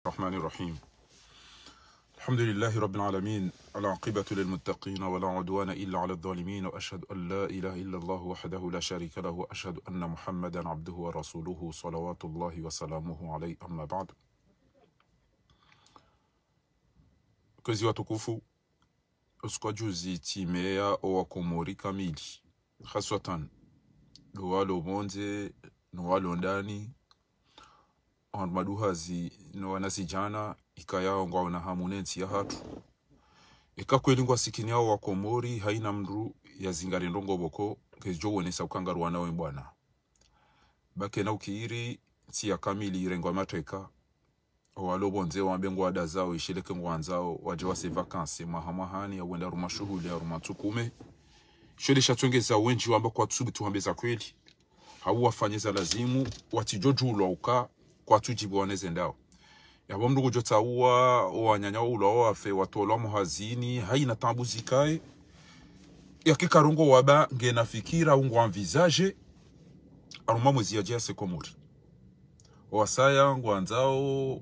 الرحمن الرحيم. الحمد لله رب العالمين، العاقبة للمتقين ولا عدوان إلا على الظالمين، وأشهد أن لا إله إلا الله وحده لا شريك له، وأشهد أن محمدا عبده ورسوله صلوات الله وسلامه عليه، أما بعد. Kwezi watukufu, usikwa juzi timea owakomori kamili, haswatan walo bonze walo ndani maduhazi no wanasijana ikayao ngwa na hamunensi ya hatu ikakweli ngwa sikini yao wakomori haina mru ya zingari ndongo boko kejo wonesa ukangaru wanawe mbwana bake na ukiiri tia kamili irengwa mateka walo bonze wambengwa ada zao ishileke ngwanzao waje wase vakansi mahamahani ya wenda ruma shuhuli ya ruma tukume shode shatongeza wenji wamba kwa tsubi tuhambeza kweli hawu wafanyeza lazimu watijojulwa uka kwa tujibu waneze ndao yabo mndugu jota uwa wanyanya ulo wafe watolo muhazini haina tambuzi kai yake karungo waba ngena fikira ungo envisage aruma mwezi ya jia sekomori wasaya ngwanzao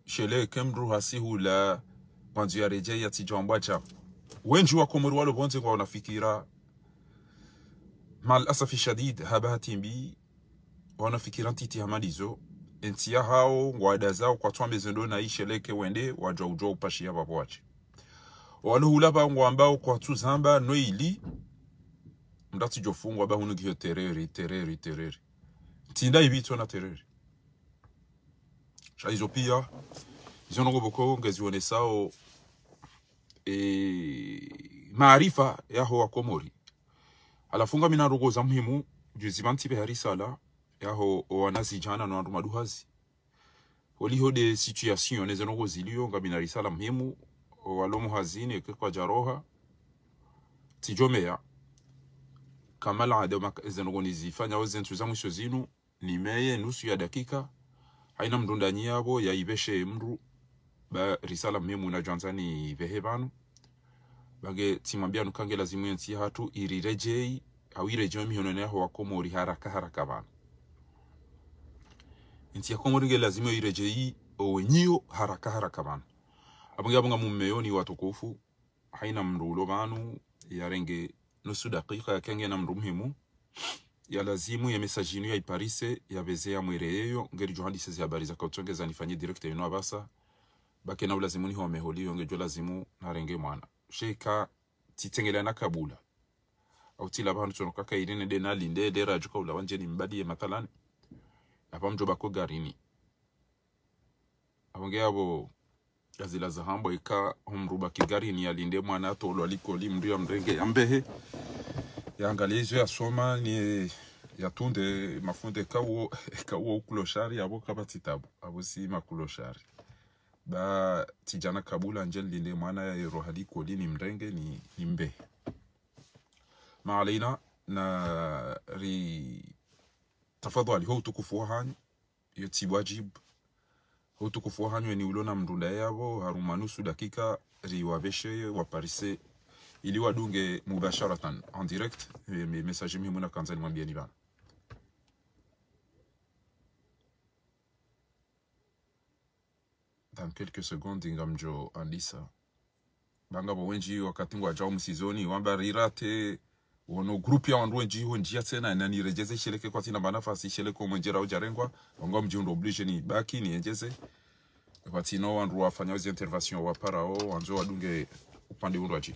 shele kemdru hasihula wanzu ya reje ya tijambwa cha wenji wa komori walo bonze ngwa wanafikira mal asafi shadid habati mbi wanafikira ntiti hamalizo entia hao ngwada zao kwa tuwa mezendo na isheleke wende wajwa ujwa upashi ya babu wache walo hulaba ngwambao kwa tu zamba no ili mdati jofungwa ba hunu giyo tereri tinda ibito na tereri shaizo pia izo nongo boko ngezi wane sao maarifa ya hoa komori alafunga mina rogo za muhimu juzibanti behari sala yaho wanasijana na maduhazi waliho de situation nezenongo zilio ngabina risala muhimu walomu hazini kwa jaroha tijomea kamala adama zenongo nizifanya wazentu za mwisho zinu nimeye nusu ya dakika haina mdundani yabo ya ibeshe mru ba risala muhimu na janzani behebanu bage timambia nukange lazimu yanti hatu irirejei awirejei mihono neho wakomori haraka bana inti ya komori nge lazimu irejei owenyio haraka bana abanga mumeyoni watukufu haina mrulo banu yarenge nusu dakika ya kenge na mru muhimu ya lazimu ya message ya iparise ya bezea mwereyo ngeri johandi sezi habari za kautongeza nifanyie direct yeno abasa bake na lazimu ni home holi ngejo lazimu narenge mwana sheka titengela na kabula au tila bantu tonoka kairine de nalinde de rajuka ula wanje ni mbadi ya mathalan apamjo bako garini abonge abo azila za hambo ika humruba kigarini alinde mwana tolo aliko limri ya mrenge ambehe ya angalizo ya soma ni ya tunde mafunde kawo kuloshari abo kabatitabu abo si makuloshari ba tijana kabula njel linde mwana ya rohali koli ni mrenge ni mbe maalina na ri tafadhali ho tukufu hanyu yoti wajib ho tukufu hanyu ni ulona mrunda yabo harumanusu dakika ri wabeshe waparise ili wadunge mubasharatan en direct message muhimu na kanzani mwambia ni bana dans quelques secondes ngamjo andisa banga bo wenji wakati ngwa jao msizoni wamba rirate wono group ya wandu wenji ho njia tena na nirejeze sheleke kwa tina banafasi sheleko mwenjera ujarengwa ngo mjiundo oblige ni baki ni enjeze kwa tino wandu wafanya hizo intervention wa parao wanzo wadunge upande undu aji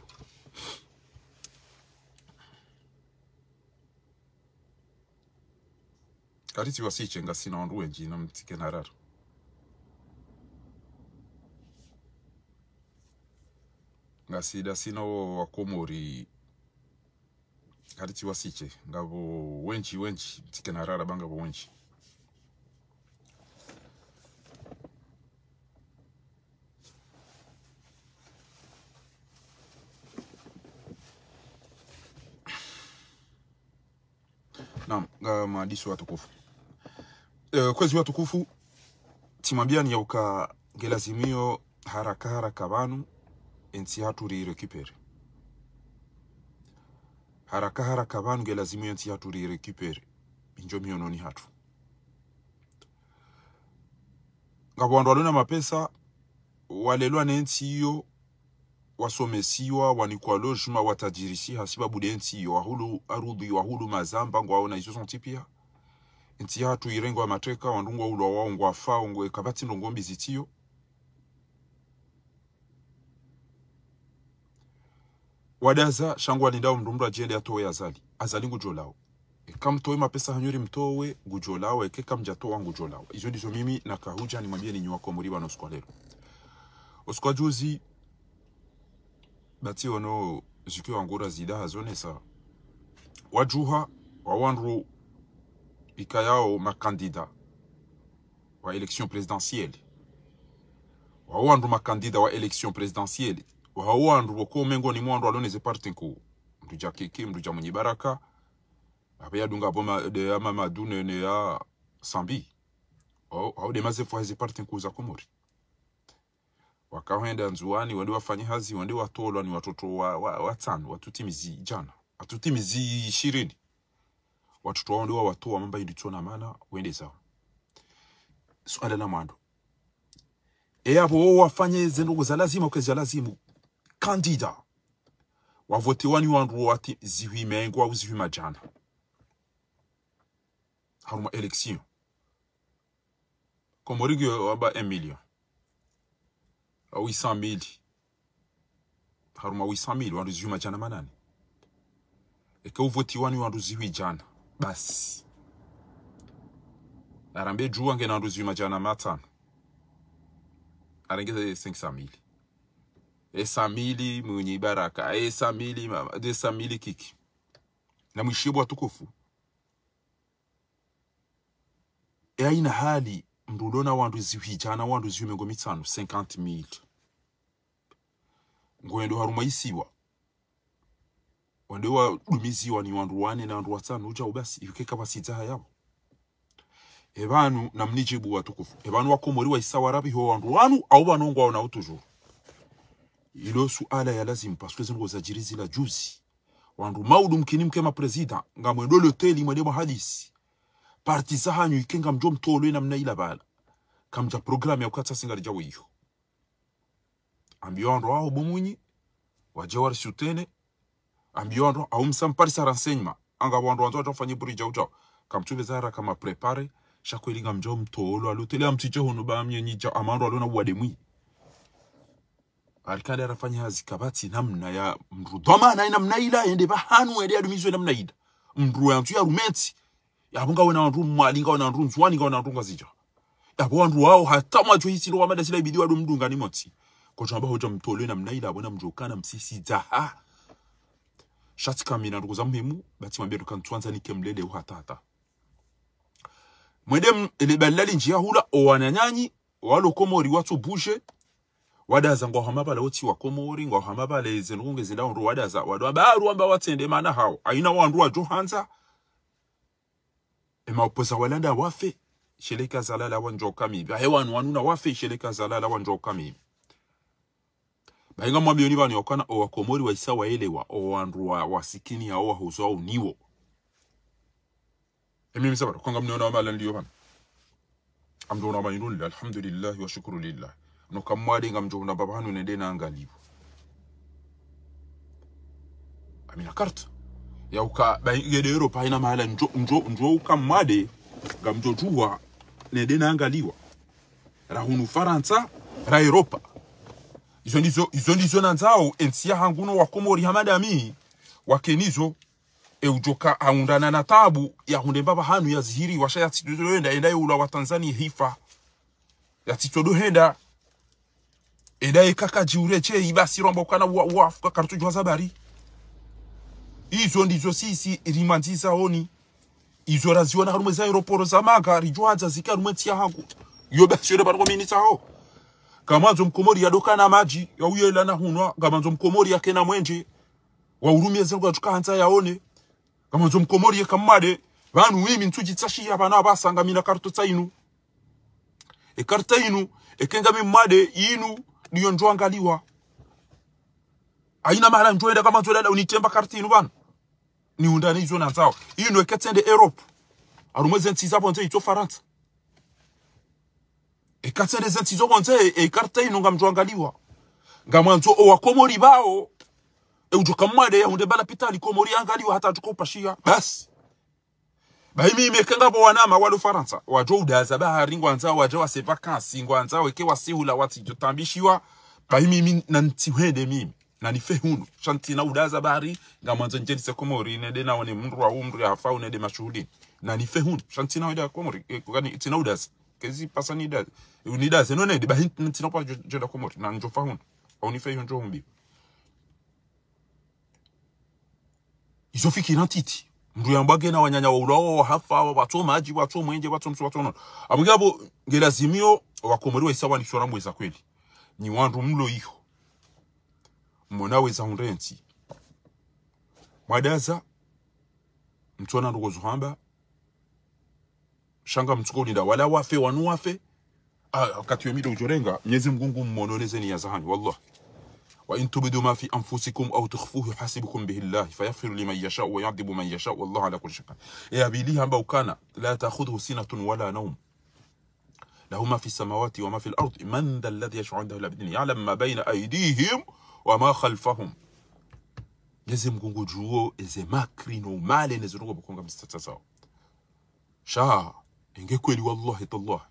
kariti wasiche ngasina wandu wenji na mtike narara ngasida sino wakomori kariti wasiche ngabo wenchi tikena rara banga bo wenchi naam maadisu watukufu kwezi watukufu timambia ni yauka gelazimio haraka banu ensi hatu récupérer haraka banu gelazimu ensi hatu récupérer injo miononi hatu ngabo andwalona mapesa walelwa nenti iyo wasomesiwa wanikwa lojuma watajirisi hasiba budenti iyo wahulu arudhi wahulu mazamba ngwaona iso sontipia nti hatu irengo wa mateka wandungwa ulo wao ngwafa ngwe kabati ndongombi zitiyo wadaza shangwa lindao mdumru ajende atowe azali ngujolao kamtoe mapesa hanyuri mtowe ngujolao ekeka mjatoa ngujolao izo ndizo mimi na kahuja ni mwambie ni nyuwako muriba no skwalero oskwa juzi bati ono zikiwa ngura zida hazonesa wajuha wawanru ikayao makandida wa election présidentielle wawanru makandida wa election présidentielle wawanru wako mengo ni mwandu aloneze partenko mduja keke mduja mwenye baraka abeya dunga boma de ya Mamadou ne ya Sambi au de mazefo hazi partenko za Komori wakawenda nzuani wende wafanya hazi wende watolwa ni watoto watano watutimizi jana watutimizi 20 watoto wao ndio watoa mamba inditona maana wende sawa swala la mwando hapo wafanye zendo za lazima kwa za lazimu kandida wavote wani wandu wati zihui mengo au zihui majana haruma election Komori waba 1 million a 800,000 haruma 800,000 wandu zihui majana manani eka uvoti wani wandu zihui jana basi arambe juwa nge nandu zihui majana matano arengeze 500,000 100,000 mwenye baraka 100,000 mama 200,000 kiki na mwishibu watukufu aina hali mrudona wandu ziwijana wandu ziwi mengo mitano 50,000 ngwendo haruma isiwa wande wa dumiziwa ni wandu wane na wandu watano uja ubasi yukeka basitaha yabo ebanu na mnijibu watukufu ebanu wa Komori wa isa warabi ho wandu wanu au banongo wana utujuru ilo suala ya lazim parce que zingo za jirizi la juzi wandu maudu mkinim kema president ngamwendo loteli mwende hadisi parti sahanyu ikenga mjo mtolwe na mnaila bala kamja programu ya ukata singari jawo iyo ambiondo wao bomunyi wajawar sutene ambiondo au msamparisa renseignement anga wandu wanzo wafanye buri jauja kamtube zara kama prepare shakweliga mjo mtolwa loteli amtijo hono bamye nyija amando alona wademwi alikade arafanya hazi kabati namna ya mrudoma na namna ila ende bahanu ende adumizwe namna ida mru ya mtu ya rumeti yabunga wena wandu mwalinga wana wandu nzwani nga wandu ngazija yabo wandu wao hata mwajo hisi lo wamada sila ibidi wadu mdunga ni moti kwa chamba hoja mtolwe namna ila abona mjokana msisi zaha shati kamina ndugu za muhimu bati mwambia tukantuanza ni kemlele uhatata mwede elebalali njia hula owanyanyanyi walo Komori watu bushe wadaza ngo hamabala oti wa Komori ngo hamabala ezenunge zinda ndo wadaza wadwa baru amba watende mana hao aina wandu wa Johanza ema opoza walanda wafe sheleka zalala wanjo kami ba hewanu wanuna wafe sheleka zalala wanjo kami bainga mwambio ni bani okana o Komori wa isa waelewa o wandu wa wasikini ya o huzo niwo emi misabara kwanga mniona mala ndio bana amdona bani alhamdulillah wa shukru lillah no kamwadi ngamjo na baba hanu nende na angalibu amina carte ya uka ba ngede Europa ina mahala njo ukamade ngamjo juwa nende na angaliwa rahunu Faransa ra Europa izo ndizo nanzao ensia hanguno wa Komori hamadami wakenizo eujoka aundana na tabu ya hunde baba hanu ya zihiri washa ya titodoenda enda yula wa Tanzania hifa ya titodoenda enda kaka jiureche ibasi romba ukana wa kartu jwa zabari izo ndizo sisi rimanziza oni izo raziona harume za aeroporo za magari jwaza zikarumenti ya hangu yo basi baro minita ho kamanzo Mkomori ya doka na maji ya uyela na hunwa kamanzo Mkomori ya kena mwenje wa urumia zengo tukaanza yaone kamanzo Mkomori ya kamade banu mimi ntuji tsashi abana basanga mina kartu tsainu e karta inu ekenga mimade inu niyo njo angaliwa aina mahala njo enda kama njo dada unitemba karta inu bana ni undani izo na zao inu eketende Europe arumeze ntiza bonze ito Faransa Ekatsende zentsizo konze ekarta inonga mjwangaliwa. Ngamanzo owa Komori bao ujoka mwade ya bala pitali Komori angaliwa hata tukopashia bas. Baimi mekenga bo wanama walo Faransa wajo udaza bahari ngwanza wajo wase vacances ngwanza weke wasehula wati jotambishiwa baimi nantiwede mimi na nifehunu shantina udaza bahari ngamanzo njenise Komori nede na wone mndu wa umri hafa unede mashuhudi na nifehunu shantina weda Komori kugani itina udaza kezi pasani da unidaza none de bahin ntina kwa joda Komori na njofahunu au nifehunu njombi izofiki nantiti mndu yambage na wanyanya wa ulawo hafa watu maji watu mwenje watu msu watu nono abugabo ngelazimio wa Komori wa isawa ni soramwe za kweli ni wandu mlo iho mwonawe za hunrenti mwadaza mtuwana ndugo zuhamba shanga mtukoni da wala wafe wanu wafe wakati wemida ujorenga mnyezi mgungu mmonoleze ni ya zahani wallah وإن تبدوا ما في أنفسكم أو تخفوه يحاسبكم به الله فيغفر لمن يشاء ويعذب من يشاء والله على كل شيء يا بيليها بوكانا لا تأخذه سنة ولا نوم له ما في السماوات وما في الأرض من ذا الذي يشفع عنده إلا بإذنه يعلم ما بين أيديهم وما خلفهم لازم كونغو جوو إذا ما كرينو مالي نزروه بكونغا مستتساو شا إنجي كويلي والله تالله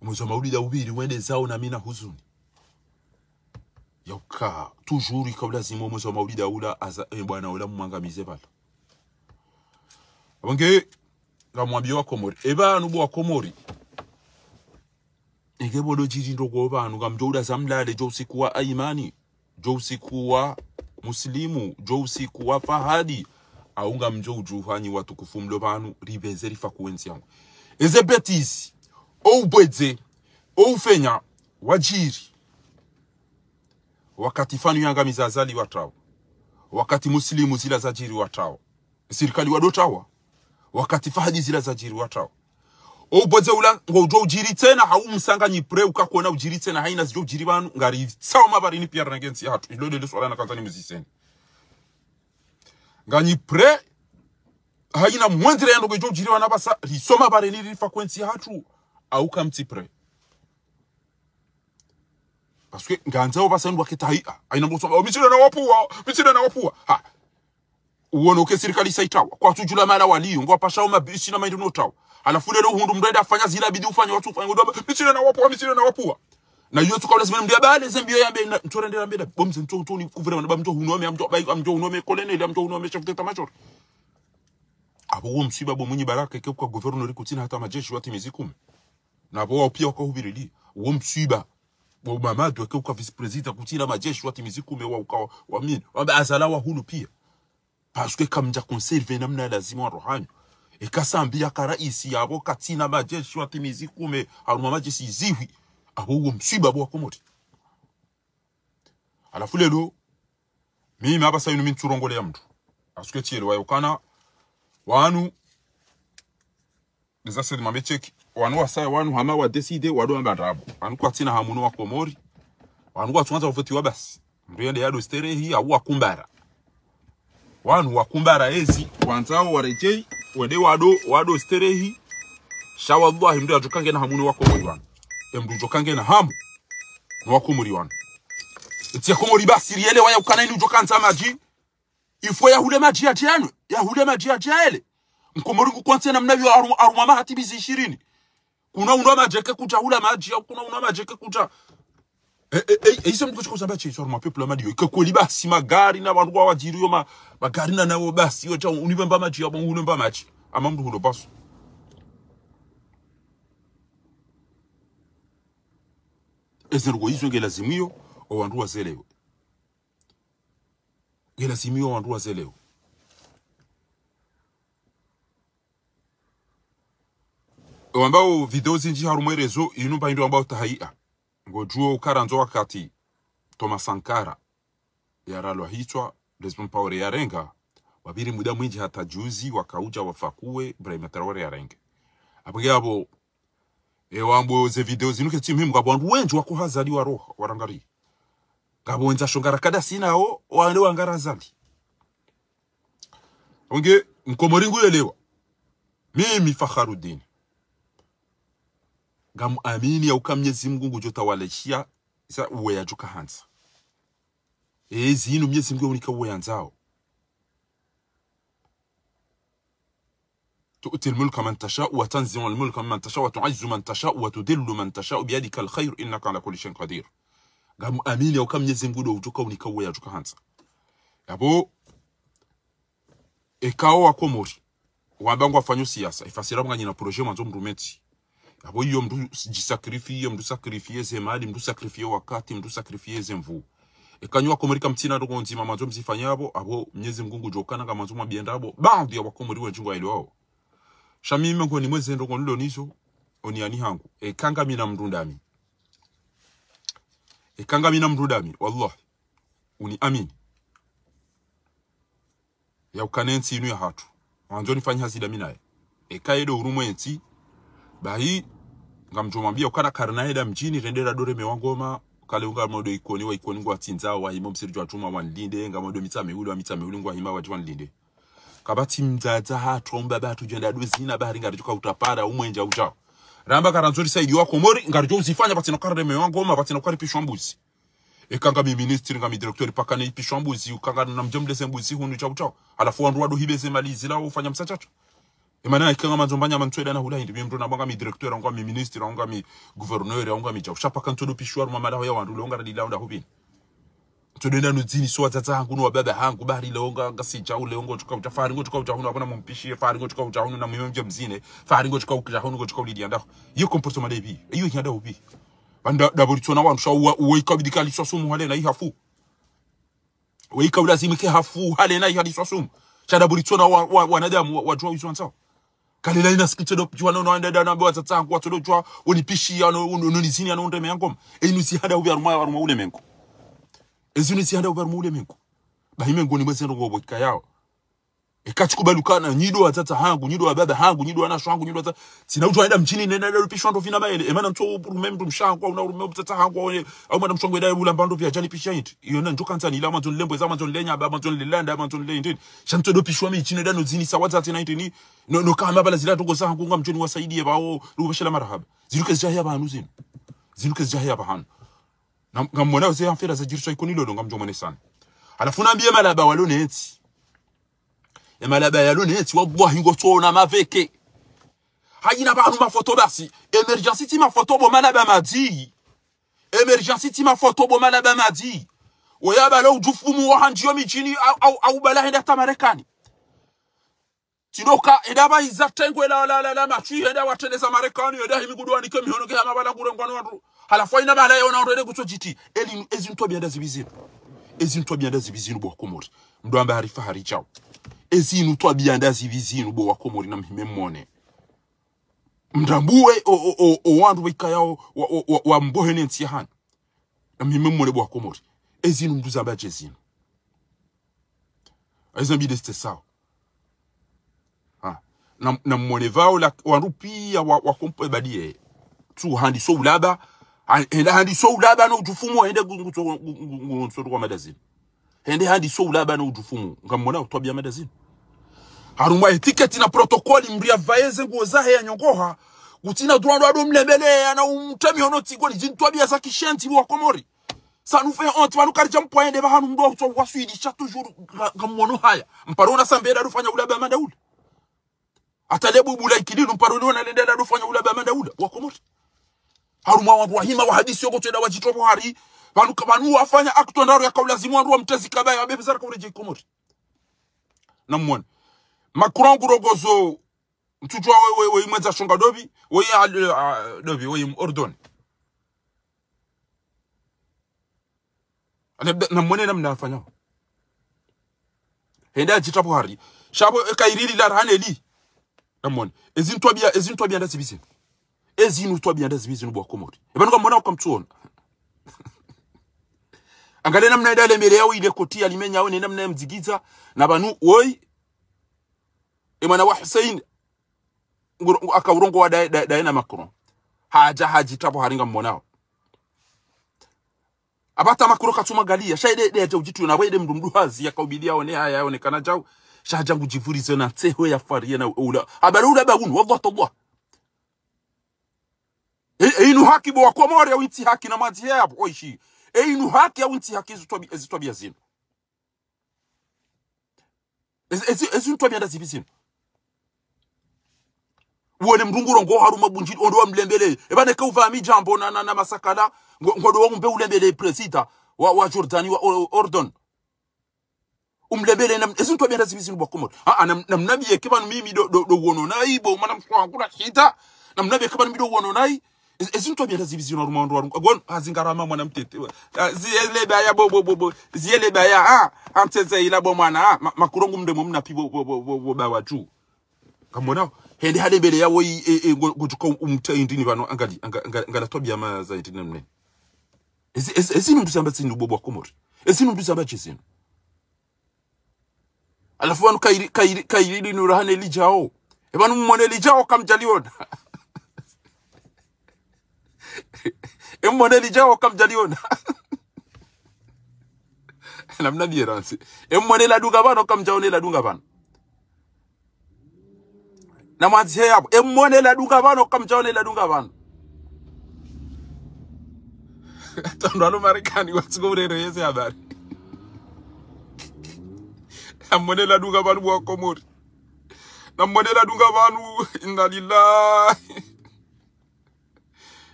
ومزو مولي وبيري وين زاونا منا هزوني Yauka toujours ikabla zimo mwezo maulida ula aza bwana ula mwangamize bala abange ngamwambie wa Komori eba nubo wa Komori ngebodo jiji ndogo banu ngamjouda zamlale jousiku wa imani jousiku wa muslimu jousiku wa fahadi aunga mjouju hani watukufu mlo banu ribezeri fakuenzi yangu eze betisi ou bweze ou fenya wajiri wakati fanu yanga mizazali watao wakati muslimu zila zajiri watao sirikali wadotawa wakati fahadi zila zajiri watao oboze ula ngojo ujiri tena hau msanga nyipre ukakona ujiri tena haina zijo ujiri banu ngari sawa mabarini pia rangensi hatu ilode le swala na kanzani muziseni ngani pre haina mwendere yando ngojo ujiri wana basa risoma barini rifa kwensi hatu au kamtipre parce que nganza basa ndo akitaia aina mboso misira na wapua ha uone ke serikali saitawa kwa tujula mala wali ngo pasha mabisi na maindu notawa alafu leo hundu mrenda afanya zila bidii ufanye watu ufanye ngodo misira na wapua na hiyo tukawa lazima mdia bale zembio yambe ntorendera mbeda bomze ntoni kuvira na bamto hunome amjo hunome colonel amjo hunome chef d'état major abo msiba bo munyi baraka ke kwa governor kutina hata majeshi wati mizikum na bo pia wakahubirili wo msiba bo mamadu ke kwa vice president kutina majeshi wati mizikum wa mimi wa azala wa hulu pia parce que kamja conserver namna lazima rohanyo ekasambia karaisi yabo katina majeshi wati mizikum haruma majeshi ziwi abo uwo msiba bo Komori alafu lelo mimi hapa sasa mimi nturongole ya mtu asuke tielo wayokana wanu nizase mamecheki wanu wasaya wanu hama wa decide wado mbarabu wanu kwatina hamuno wa Komori wanu watwanza ufoti wabasi mriende yado sterehi au wakumbara wanu wakumbara ezi wanzao warejei wende wado sterehi shawallahi mdu ajokange na hamuno wa Komori wanu emdu jokange na hamu wa Komori wanu tia Komori basi riele waya ukana ili ujokanza maji ifo ya hule maji ya tiano ya hule maji ya tiaele Mkomori kukwanse na mnavyo arumama hatibizi 20 kuna unwa majeke kuja hula maji ya kuna unwa majeke kuja isa mtu kuchikoza bache iso aruma people amadi yo kweli basi magari na bantu wa wajiri yo magari na nabo basi yo cha unibemba maji ya bongo unemba maji ama mtu hulo basu ezergo izo ngelazimio o wandu wazelewe ngelazimio wandu wazelewe ambao video zinji harumwe rezo inumba indo ambao tahaia ngojuo karanzo wakati Thomas Sankara yaralo hichwa Desmond Power ya renga wabiri muda mwingi hata juzi wakauja wafakue Ibrahim Traore ya renge abagabo wambo ze video zinuke timu ngabo wandu wengi wako hazali wa roho warangari ngabo wenza shongara kada sinao wande wangara zali onge Mkomori nguyelewa mimi Fakharuddin gamu amini ya Mwenyezi Mungu ngujotawalishia isa uwe ya juka hansa zinu Mwenyezi Mungu unika uwe yanzao تؤتي الملك من تشاء وتنزع الملك من تشاء وتعز من تشاء وتذل من تشاء بيدك الخير إنك على كل شيء قدير. قام أمين يا كم يزنقوا لو جوكا ونكوا يا جوكا هانس. يابو إكاو أكمل وابangwa fanyo siasa ifasira mngani na projet mwanzo mrumeti. Yabo iyo mdu sacrifier zemali mdu sacrifier wakati mdu sacrifier zemvu. Ekanywa komerika mtina ndo nzima mwanzo msifanyabo abo Mwenyezi Mungu jokana kama mwanzo mabiendabo baadhi ya wakomori wenjungu ailo Shami mengo ni mweze ndongo nilo nizo oniani hangu kanga mina mrundami kanga mina mrundami wallahi uni amin ya ukanensi inu ya hatu wanzo nifanya hazida minae kaedo urumu enti bahi ngamjomambia ukana karnaida mjini rendera dore mewangoma kale unga modo ikoni wa ikoni ngwa tinzao wa himo msiriju wa chuma wanlinde nga modo mitame uli ngwa hima wa wanlinde kabati mzaza hatu mbaba hatu jenda duzina bahari ngarijuka utapara umwenja ujao ramba karanzori saidi wako mori ngarijo uzifanya patina karre mewangoma patina kari pishwambuzi kanga mi ministri nga mi director pakane pishwambuzi ukanga na mjomlese mbuzi hunu chao alafu wandu wado hibeze malizi la ufanya msachacho Emana ikanga manzombanya mantweda na hula hindi mimdo na banga mi directeur nga mi ministre nga mi gouverneur nga mi jao shapa kantodo pishwar mamala ya wandu longa radila onda hubini tudenda nuzini so tata hangu no baba hangu bahari longa ngasicha ule ngo tuka utafari ngo tuka utahunu abona mumpishie fari ngo tuka utahunu na mimemje mzine fari ngo tuka utahunu ngo tuka ulidianda iyo comportement debi iyo nyanda ubi banda daboritsona wantu sha uweka bidikali sosumu hale na ihafu uweka ulazimike hafu hale na ihadi sosumu sha daboritsona wanadamu wajua uswansa kalela ina skitso jwana no anda na bwa tata hangu watu jwa unipishia no nizini ano ndeme yangoma inusi hada ubi aruma ule menko ezuni si handa ubarmu ule mengo bahimengo ni mwese ngo boka yao ekachikubalukana nyido watata hangu nyido wa baba hangu nyido wana shwangu nyido watata sina utu aenda mchini nenda rupishwa ndo vina maele emana mto rumemdu mshangu una rume mtata hangu au mwana mshongo eda ula mbando vya jali pisha yiti iyo na njoka ntani ila manzo lembo za manzo lenya baba manzo lelanda manzo lende shanto do pishwa mi chini eda no zini sawata tina intini no kama bala zila tongo zangu nga mchoni wasaidie bao rubashela marhaba ziruke zjahia ba hanuzini ziruke zjahia ba hanu ngamona uze afera za jirisho ikoni lolo ngamjomone sana alafu naambie malaba walone eti malaba yalone eti wallahi ngotona maveke hayina bantu mafoto basi emergency ti mafoto bo malaba madi emergency ti mafoto bo malaba madi oyaba lo ujufumu wa hanjio mijini au bala henda tamarekani tinoka edaba izatengwe la machi henda watendeza marekani eda himigudu anike mihonoke ya mabala kurengwano wandu halafu ina bala yona ndode kutojiti eli ezinto byanda zibizinu bo komori ndo amba harifa harichao ezinu to byanda zibizinu bo wakomori na mhimemone mdambuwe o wandu wikayao wa mbohene ntihan na mhimemone bo wakomori ezinu mduza ba jezinu ezambi deste sao na mwone vao la wandu pia wakompo badie tu handi so ulaba henda handi so ulaba no ujufumu hende gungutsoro kwa madazini hende handi so ulaba no ujufumu ngamona utobya madazini harumwa etiketi na protokoli mbria vaeze ngoza ya nyongoha utina drondo ado mlembele na umtemi honoti goli jintobya za kishenti wa komori ça nous fait honte va nous karja mpoende ba hanu ndo so waswidi cha toujours ngamono haya mparona sambeda rufanya ulaba madaula atalebu bula ikidinu mparona lendela rufanya ulaba madaula wa komori haruma wandu wahima wa hadisi yoko tweda wajitopo hari banu wafanya akto ndaro ya kaulazimu wandu wa mtezi kabaya wabebe zara kaureje komori namwona Macron gurogozo mtujwa we mwenza shonga dobi we ordon namwone namna afanya henda jitopo hari shabo kairili la haneli namwona ezintwa bia ndazibizini ezinu to byanda zibizinu bo komori ebanuka mbona ukamtuona angale namna idale mbele yao ile kotia limenya au namna mzigiza na banu oi emana wa Hussein akaurongo wa daina Macron haji tapo haringa mbonao abata Macron katuma galia shaide de ujitu na wede mdumduhazi yakaubidia one haya yaonekana jao shaja ngujivurize na teho ya faria na ula abarula bagunu wallahi inu haki bo wakomori ya winti haki na mazi hapo oishi inu haki ya winti haki ezitwabia zinu ezi ntwabia ndazibi zinu uone mrunguro ngo haruma bunjiri ondo wa mlembele ebane ka uvami jambo na masakala ngodo wa mbe ulembele presida wa Jordani wa Ordon umlembele na ezi ntwabia ndazibi zinu bakomori namnabiye kebanu mimi do wono nai bo mana mshwangura shita namnabiye kebanu mimi do wono nai ezinto bya zibizino rumondo warungu gon azingarama mwana mtete ziyele baya bo ziyele baya anteze ila bo mwana makurongo mndemo mna pibo ba waju kamona hende hade bele yawo gojuka umtayindini bano angala tobya maza indini mne ezinu ndusamba tsinu bobo komori ezinu ndusamba chizino alafu wanu kairi nurahane lijao ebanu mmone lijao kamjaliona Emmone lijao kamjaliona namna bieransi emmone la dunga bano kamjaone la dunga bano na mwanzi hapo emmone la dunga bano kamjaone la dunga bano tando alo Marekani watsugorere yeze habari emmone la dunga bano bwa komori na mmone la dunga bano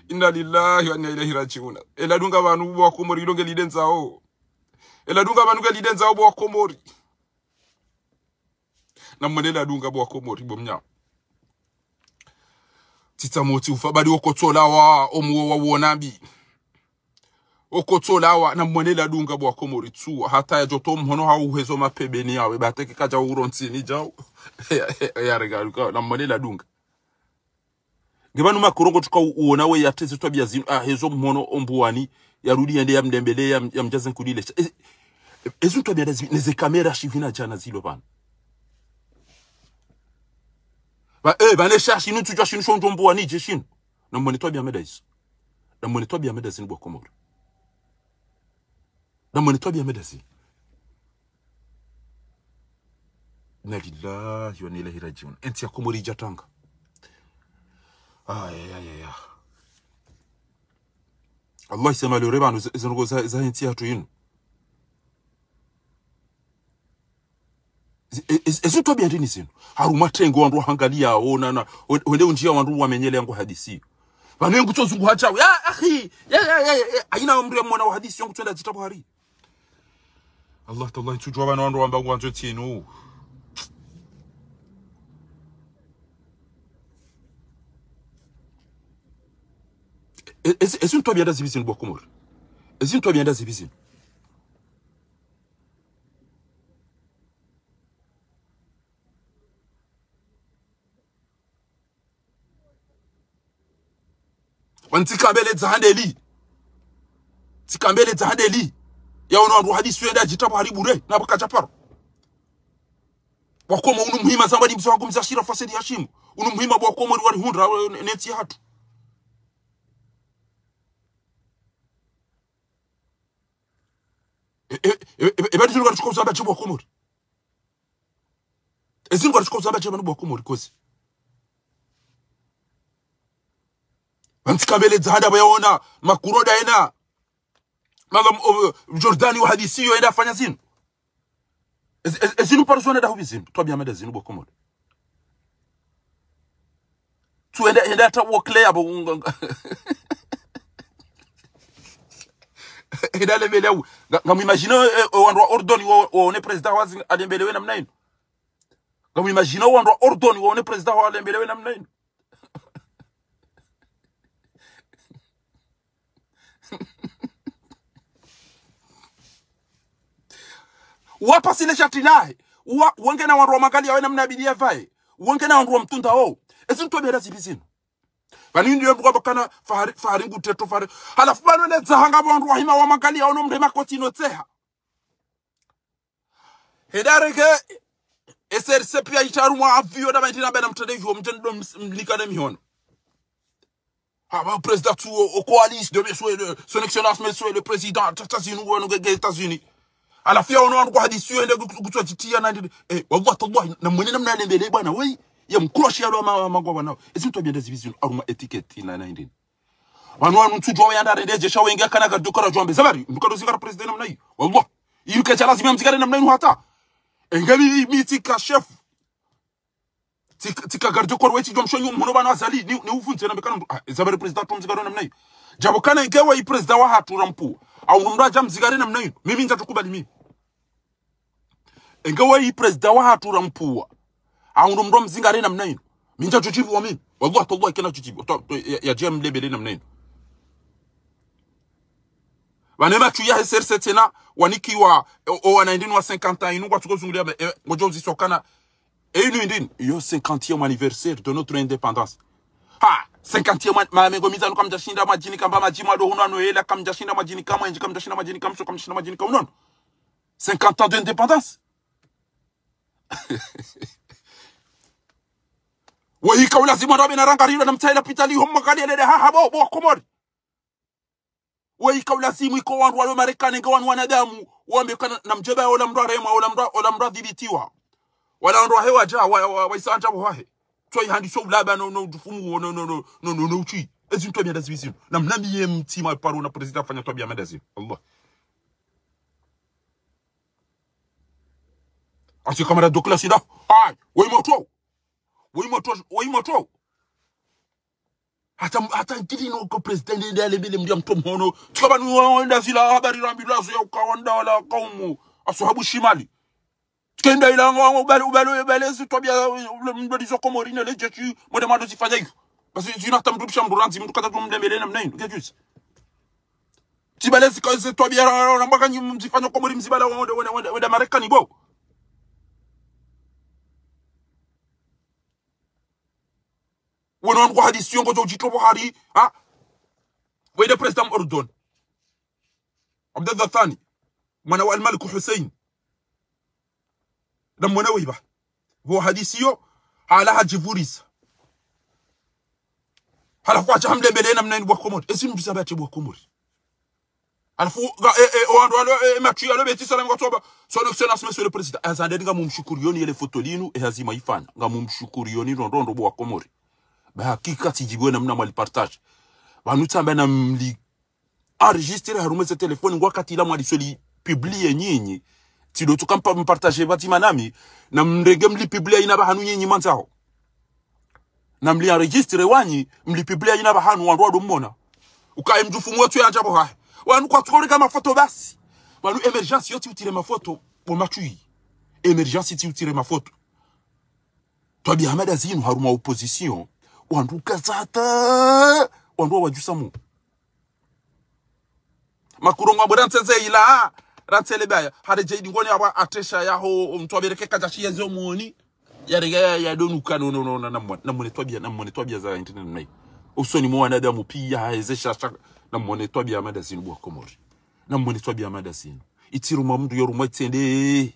inna lillahi wa inna ilaihi rajiun eladunga banu bwa komori longe lidenzao eladunga banu ge lidenzao bwa komori na mwenela dunga bwa komori bomnya titamoti ufabadi okotola wa omuwa wonambi okotola wa na mwenela dunga bwa komori tu hata ya joto mhono ha uhezo mapebeni yawe bateke kaja urontini jao ya regaluka na mwenela dunga Gebanu makurongo tuka uona we yateze twabia zinu hezo mhono ombuani yarudi yende ya mdembele ya mjazen kudile ezu twabia neze kamera shivina jana zilo bana ba ne cherche nous tujwa shinu shonjo ombuani je shinu na mwene twabia meda isu na mwene twabia meda zinu bwa komori na mwene twabia meda zinu na lillahi wa inna ilaihi rajiun enti ya komori jatanga ya. Allah isema le rebano zingo za hinti hatu yinu. Ezu to bia dini zinu. Haruma tengo wandu hangalia ona wende unjia wandu wamenyele yangu hadisi. Banu yangu tozungu hachawe. Ya akhi. Ya. Aina umri mwana wa hadisi yangu twenda jitabu hari. Allah tallahi tujwa banu wandu wambangu wanzu tinu. Est-ce que toi bien dans zibizino bwa komori? Est-ce que toi bien dans zibizino? Wantikambele zahandeli. Tikambele zahandeli. Ya ono hadisi yenda jitabu haribure na bakachaparo. Wakoma unu muhima zambadi msawangu mzashira fasedi hashimu. Unu muhima bwa komori wari hundra neti hatu. Ebadi zinu gatuka uzamba chibu wa komori. Ezinu gatuka uzamba chibu wa komori kozi. Wantikambele zahanda bayaona makuroda ena. Magam Jordani wa hadisi yo ena fanya zinu. Ezinu parusona da hubi zinu. Tuwa meda zinu bwa komori. Tu enda ata wakle abo Ida lembele u ngamu imagine wandu Ordon wone president wazi alembelewe namna ino ngamu imagine wandu Ordon wone president wa alembelewe namna ino wapa sile shati nae wange na wandu wa magali yawe namna bidia vae wange na wandu wa mtunda o ezintu wabera zibizino Bani ndiyo mbuka bakana faharingu teto fahari. Halafu bano ne zahanga wandu wahima wa magali ya ono mrema koti inoteha. Hedareke SRC pia itaru mwa avio da maintina bena mtadevi wa mtendo mlikane mihono. Haba president tu au coalition de son excellence monsieur le président États-Unis ou les États-Unis. Halafu ya ono wandu kwa hadisi yo ende kutwa jitia na ndi. Wabuwa tabuwa na mwenye na mnane mbele bwana wei. Ya mkroshi ya loma magwa nao. Ezinto bia ndazibizino aruma etiquette na ndini. Wanu mtujwa yanda rendeje shawenga kana gadukara jombe zabari ndukaro zingara president namna hiyo wallah yuka cha lazima mzigare namna hiyo hata engabi mitika chef tika gadukara weti jomshonyo mhono bana azali ni ufunze na bekana zabari president mzigare namna hiyo jabo kana ingewa i president wa hatu rampu au ndo aja mzigare namna hiyo mimi nitatukubali mimi engewa i president wa hatu rampu au ndo mzigare namna hiyo mimi nitachuchivu wa mimi wallah tallah kana chuchivu ya jem lebele namna hiyo wanema tuya SRC tena waniki wa wana ndini wa 50 ans inu kwa tukozungulia ngojo uzisokana inu ndini yo 50e anniversaire de notre indépendance ha 50e mamengo mizanu kama mjashinda majini kamba majima do hunano ela kama mjashinda majini kama enji kama mjashinda majini kama so kama mjashinda majini kama unono 50 ans d'indépendance wahi kaula zima rabi na rangariro na mtaila pitali homma kali ele ha bo komori wei kaula simu iko wandu wale Marekani ngwa wanadamu wamekana na mjeba wala mndu rema wala mndu dhibitiwa wala ndo hewa ja waisanja bohahe toi handi so blaba no dufumu no uchi ezinto bya dazibizino na mnamiye mtima paro na president fanya to bya madazino Allah asi kamera do classe da ai wei moto hata ngiri no ko president ndele bile mdia mtomhono tukaba nuenda sila habari rambilazo ya ukawanda wala kaumu ashabu shimali tukenda ila ngo ubalo sitobia mdizo komorine lejechi mode mado sifanya hiyo basi zinata mdubisha mburanzi mtu kata tumdembele namna hiyo ngejuzi tibalezi kwa sitobia rambaka mzifanya komori mzibala wenda Marekani bo wonon ko hadisi yongo jo jito Buhari ha wede president Urdun Abdallah Thani mwana wa al-Malik Hussein dam mwana wiba bo hadisi yo hala hajivuris hala kwa chamle belena mnani bwa komori esimu bisabati bwa komori alafu wando matri alo beti salam kwatoba son excellence monsieur le président azande nga mumshukurioni ile fotolinu hazima ifana nga mumshukurioni rondondo bwa komori ba hakika tijibwe namna mwali partage banutamba na mli enregistrer harume ce téléphone ngwa katila mwali soli publier nyinyi tido tukampa mpartager batima nami na mrege mli publier ina bahanu nyinyi manzao na mli enregistrer wanyi mli publier ina bahanu wandu do mmona ukae mjufumu wetu yanja bo ha wanu kwa tukori kama photo basi wanu emergence yoti utire mafoto bo matui emergence ti utire mafoto to bi Ahmed Azinu haruma opposition wandu kazata wandu wajusamu makurongo bodantseze ila ratsele baya hade jeidi ngoni aba atesha yaho mtwabereke kajashi yezo muoni yarega ya donuka no namone twabia za internet nayo usoni mwana damu pia haezesha namone twabia madazini bwa komori namone twabia madazini itiruma mndu yoruma itende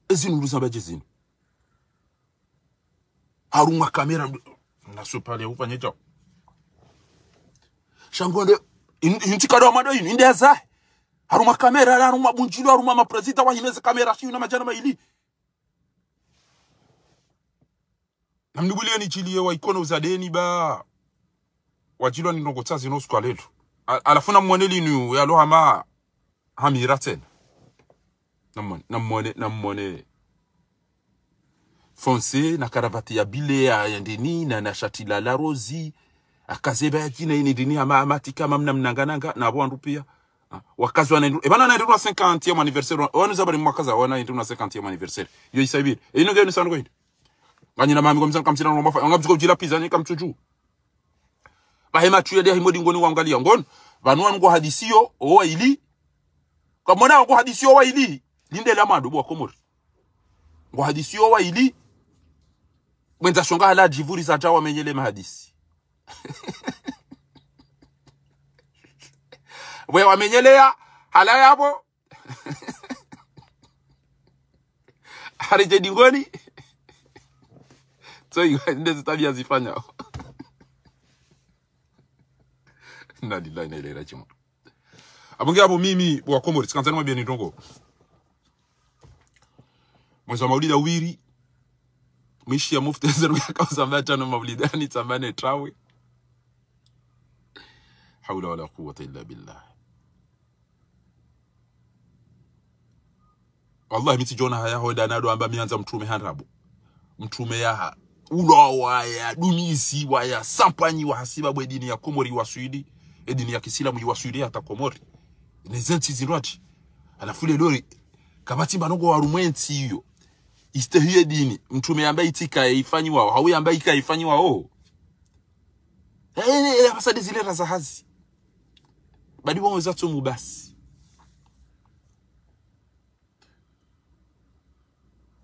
Ezinu mduzamba jezinu. Haruma kamera nasopale upanye chao. Shangonde intikado amado inu indeza. Haruma kamera haruma bunjilo haruma maprezida wahineze kamera shiu na majana maili. Namnibulia ni chilie wa ikono uzadeni ba wajilo ni nongotazi no skwaletu. Alafuna mwaneli nu ya lohama hamiraten namone fonse na karavati ya bile ya ndini na shati la rozi akazeba ya kina ini dini amatika mamna mnangananga na wandu pia wakazi wana ebana na 50e anniversaire wanu zabari mwakaza wana 50e anniversaire yo isabiri ino ngeni sango ino ngani na mami komisa kamsina no mafa ngabzuko jila pizza ni kamchuju bahema tuye himodi ngoni wangalia ngon vanwa ngo hadisio owa ili kamona ngo hadisio owa ili linde la mado bwa komori ngo hadisio owa ili mwenza shonga hala jivuri za jawa menyele mahadisi wewe wamenyelea hala yabo harije dingoni so ndio tabia zifanya na lillahi na ilaihi rajiun Abonge abo mimi wa Komori sikanzani mwambie ni ndongo. Mwezi wa maulida uwiri mishi ya mufti zeru ya kauza mbata no maulidani tambane trawe. Hawla wala quwwata illa billah. Wallahi miti jona haya hoda nado amba mianza mtume hanrabu. Mtume ya ulo wa ya dunisi wa ya sampanyi wa hasiba bwe dini ya Komori wa Swidi. Edini ya Kisilamu wa Swidi hata Komori. Nezenti zinwachi. Alafule lori kabati banongo wa rumwensi hiyo. Istehiye dini mtume ambaye itika ifanyi wao hawi ambaye ikaifanyi wao pasade zile razahazi badi wao zato mubasi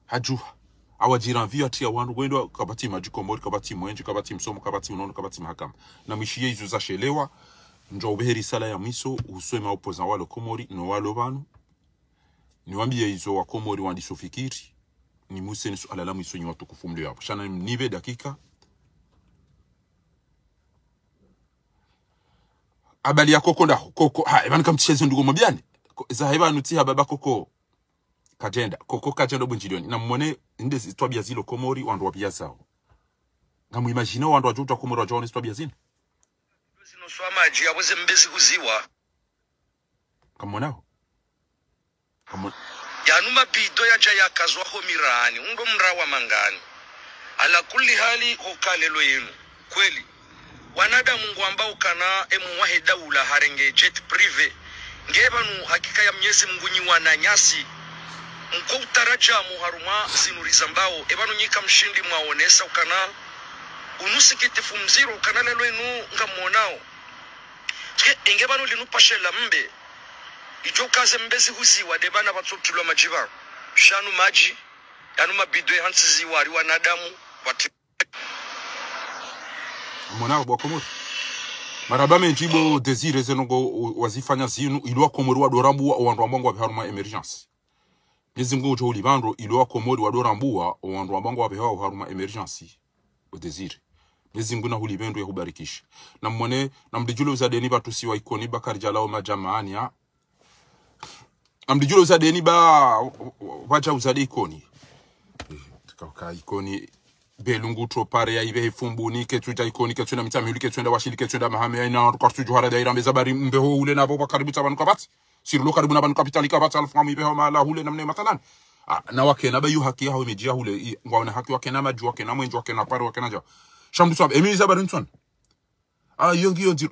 hajuha awajira via tia wandu gwendo kabati majikomori kabati mwenje kabati msomo kabati unono kabati mahakama na mwishiye izo za shelewa njo ubeheri sala ya miso uswe maopoza walo Komori no walo banu niwambie izo wa Komori wandisofikiri ni muse ni suala la mwisho watu kufumlio hapo shana nibe dakika abali ya koko ndaho koko ebani kamtisheze ndugo mobyane za heba nutiha baba koko kajenda bunjilioni na mmone ndezi twabia zilo Komori wandu wabia zao na muimagine wandu wajuta Komori wajone twabia zino zino swamaji yabuze mbezi kuziwa kamonao yanuma bido ya jaya kazwa ho mirani undo mrawa mangani ala kulli hali hokalelo yenu kweli wanada mungu ambao kana emuwahe daula harenge jet prive ngebanu hakika ya mnyezi mngunyi wananyasi mko utaraja muharuma zinuriza mbao ebanu nyika mshindi mwaonesa ukana unusikitifu mziro ukana lelo enu ngamonao ngebanu linupashela mbe ijo kaze mbezi huziwa debana batsotulwa majiba shanu maji yanu mabido hansizi wari wanadamu wati mwana wa Komori marabame njibo desire zenongo wazifanya zinu ilwa Komori wa dorambu wa wandu ambongo wa haruma emergency nyezingo jo libandro ilwa Komori wa dorambu wa wandu ambongo wa haruma emergency o desire nyezingo na hulibendo ya hubarikisha na mwone na mdijulo uzadeni batusi wa ikoni bakari jalao majamaani ya amdijulo uzadeni ba wacha uzade ikoni tukaka ikoni belungu tropare ya ibe fumbuni ketuja ikoni ketuna mitami ulike twenda washili ketunda mahame ina kartu johara daira mezabari mbeho ule na boba karibu tabanu kabati sirlo karibu na banu kapitali kabati alfamu ibe mala ule namne matalan na wake na bayu haki yao imejia ule ngwana haki wake na maju wake na mwenjo wake na paro wake na ja shamdu sab emi zabari nson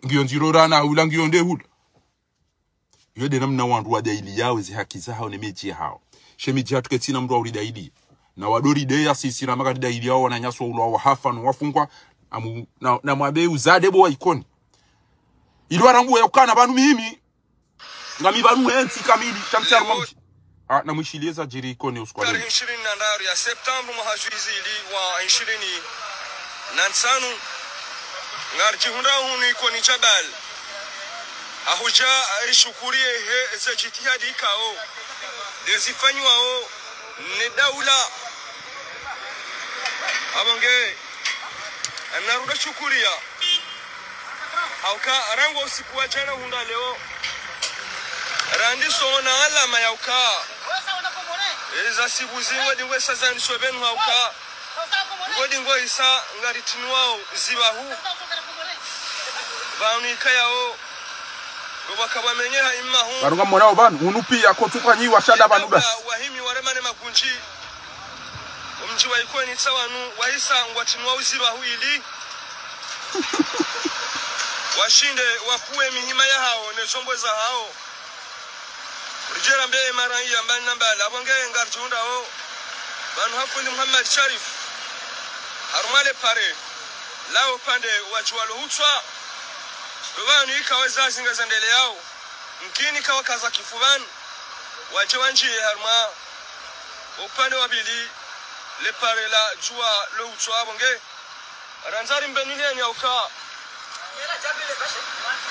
ngio njiro rana ulangi onde hul yode namna wandu wa daili yao zi haki zao ne meji hao shemiji hatuketina mdu wa daili na wadori deya sisi na magadi daili yao wananyaswa ulo wa hafa na wafungwa na mwabe uzade bo wa ikoni ilwa rambu ya ukana banu mimi ngami banu ensi kamili chamchar mamshi na mwishilieza jiri ikoni uskwale tarehe 20 ya Septemba mwahajuizi ili wa 25 ngarji hunda huni ikoni chabal ahuja rishukurie he za jitihadi kao dezifanywa o ne daula abonge anaruda shukuria hauka rango usiku wa jana hunda leo randi sona alama ya uka eza sibuzingo dingwe sazani sobenu hauka ngodingo isa ngaritinwao zibahu bauni kayao Rubaka menyeha imahu Barunga mwana banu unupi akotuka nyi washada banu bas wahimi waremane makunji umji wa ikoni tsawanu wahisa ngwatinwa uziba huili washinde wapuwe mihima ya hao nezombo za hao rijera mbe mara hii ambani nambala abonge ngarjunda ho banu hafundi Muhammad Sharif harumale pare lao pande wachualo hutwa Rubani ikaweza zingaza ndele yao mkini kawa kaza kifubani waje wanjie harma upande wa bili le pare la jua lo utwa bonge ranzari mbenile ni auka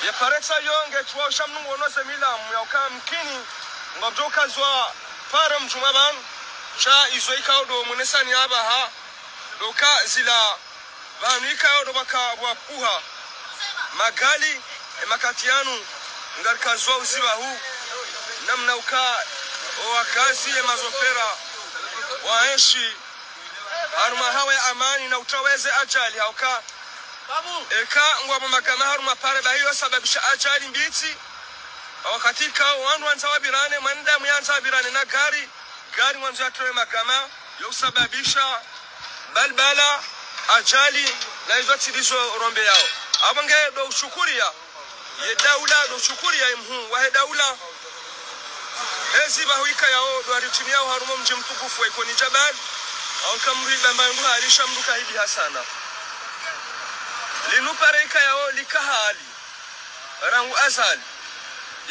ya paretsa yonge twa shamnu ngono semila yauka mkini ngobjoka zwa pare mjumaban cha izo ikaudo munesani aba ha doka zila banu ikaudo baka wapuha magali makatianu ngarikazwa uziba huu namna uka wakazi ya mazopera waeshi haruma hawe amani na utaweze ajali hauka eka ngwa magama haruma pare bahiyo sababisha ajali mbiti wakati ka wandu wanzawabirane mwanda myanzabirane na gari mwanzo yatoe magama yosababisha balbala ajali na hizo tidizo rombe yao abange do ushukuria ye daula do shukuria imhu wa daula hezi bahuika yao do aritimia harumo mji mtukufu wa ikoni jabal au kamriba mbangu alisha mruka hivi hasana linupareka yao likahali rangu azali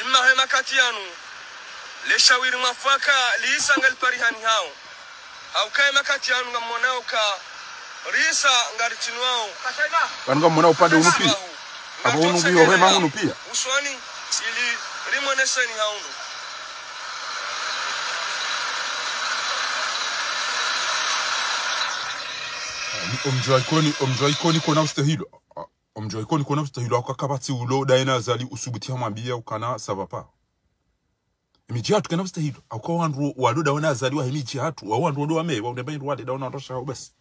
imma hema katianu le shawiri mafaka liisanga parihani hao au kaima katianu ngamonao ka risa ngaritinwao kanga mona upande unupi abo unubi yohema unupia uswani ili rimoneseni hauno omjoikoni kona ustahilo omjoikoni kona ustahilo akakabati ulo daina azali usubuti hamwambia ukana savapa imijatu kana ustahilo akwa wandu wado daona azali wa imijatu wa wandu wado wamewa unabeni wade daona ndosha ubasi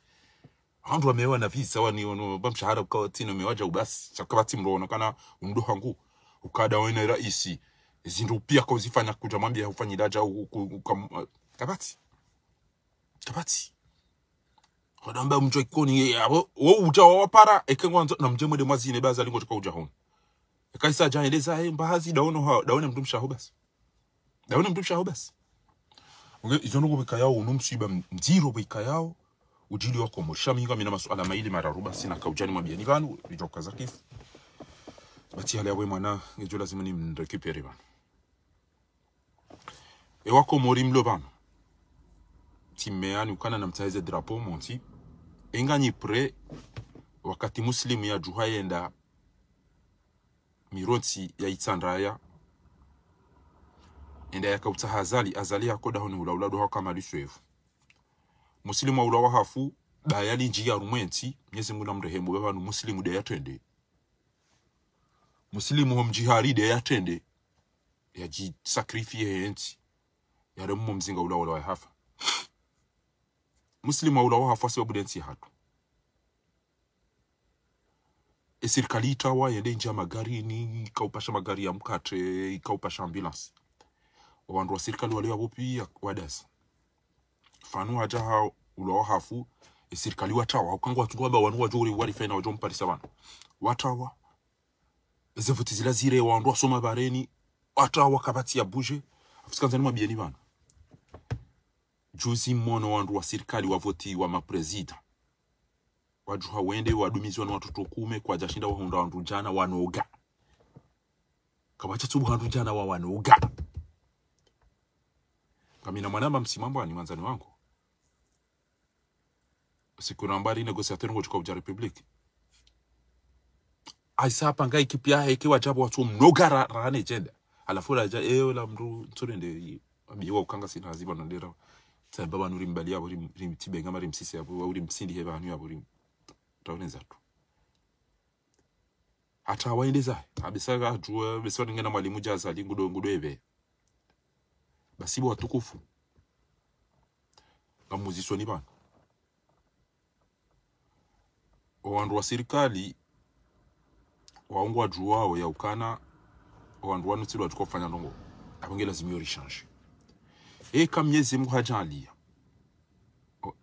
wandu wamewa na visa wani ono bamshahara kwa tino mewaja ubasi chakabati mrono kana undo hangu ukada wena raisi zindu pia kwa uzifanya kuja mwambia ufanyi daja kabati Hodamba mjoikoni yabo wo uja wapara ekengwanzo na mjemo de mwazine baza lingo tuka uja hono ekaisa jaeleza mbahazi daone mtumshaho basi daone mtumshaho basi unge izono kubika yao unumsiba mziro bika yao ujili wako mshaminga mina masuala maili mararuba sina kaujani mwambia ni vanu bijoka zakifu bati hali yawe mwana ngejo lazima ni mrekipere vanu wako mori mlobano timeani ukana na mtaize drapo monti enganyi pre wakati muslimu ya juhayenda mironti ya itsandraya enda yakauta azali yako dahoni ulaulado haka maliswevu muslimu wa ulawa hafu bayali njia rumenti nyezi muna mrehemu wevanu muslimu de yatende muslimu homjihari de yatende ya ji sakrifie henti ya remu mzinga ulawa hafa muslimu wa ulawa hafu wasi wabudensi hatu serikali itawa yende nje magari ni ikaupasha magari ya mkate ikaupasha ambulance wandu wa serikali wale wapi wadasa fanu haja hao ulawa hafu serikali watawa ukangwa watu waba wanu wajuri wali fena wajompa risabana watawa zevuti zilazire wandu wasoma bareni watawa kabati ya buje afusikanza nima bieni bana juzi mono wandu wa serikali wavoti wa maprezida wajuha wende wadumizi wanu watoto kume kwa jashinda wahunda wandu jana wanoga kawacha tubu wandu jana wanoga kamina mwanamba msimambo ni manzani wangu siku nambari negosiateur ngo chukwa uja republiki aisa panga ikipia heke wajabu watu mnoga rane jenda alafu raja la mru nturende abiwa ukanga sina haziba nandera baba nuri mbali yabo ri tibenga mari msisi yabo uri msindi heba hanu yabo ri taoneza tu hata waendeza abisaga ajua besoni ngena mwalimu jaza lingudo ebe basibo watukufu bamuzisoni bana wandu wa serikali waungu wa juwao ya ukana wandu wanu tilu watuko kufanya ndongo abongela zimiori change kamyezi muhajalia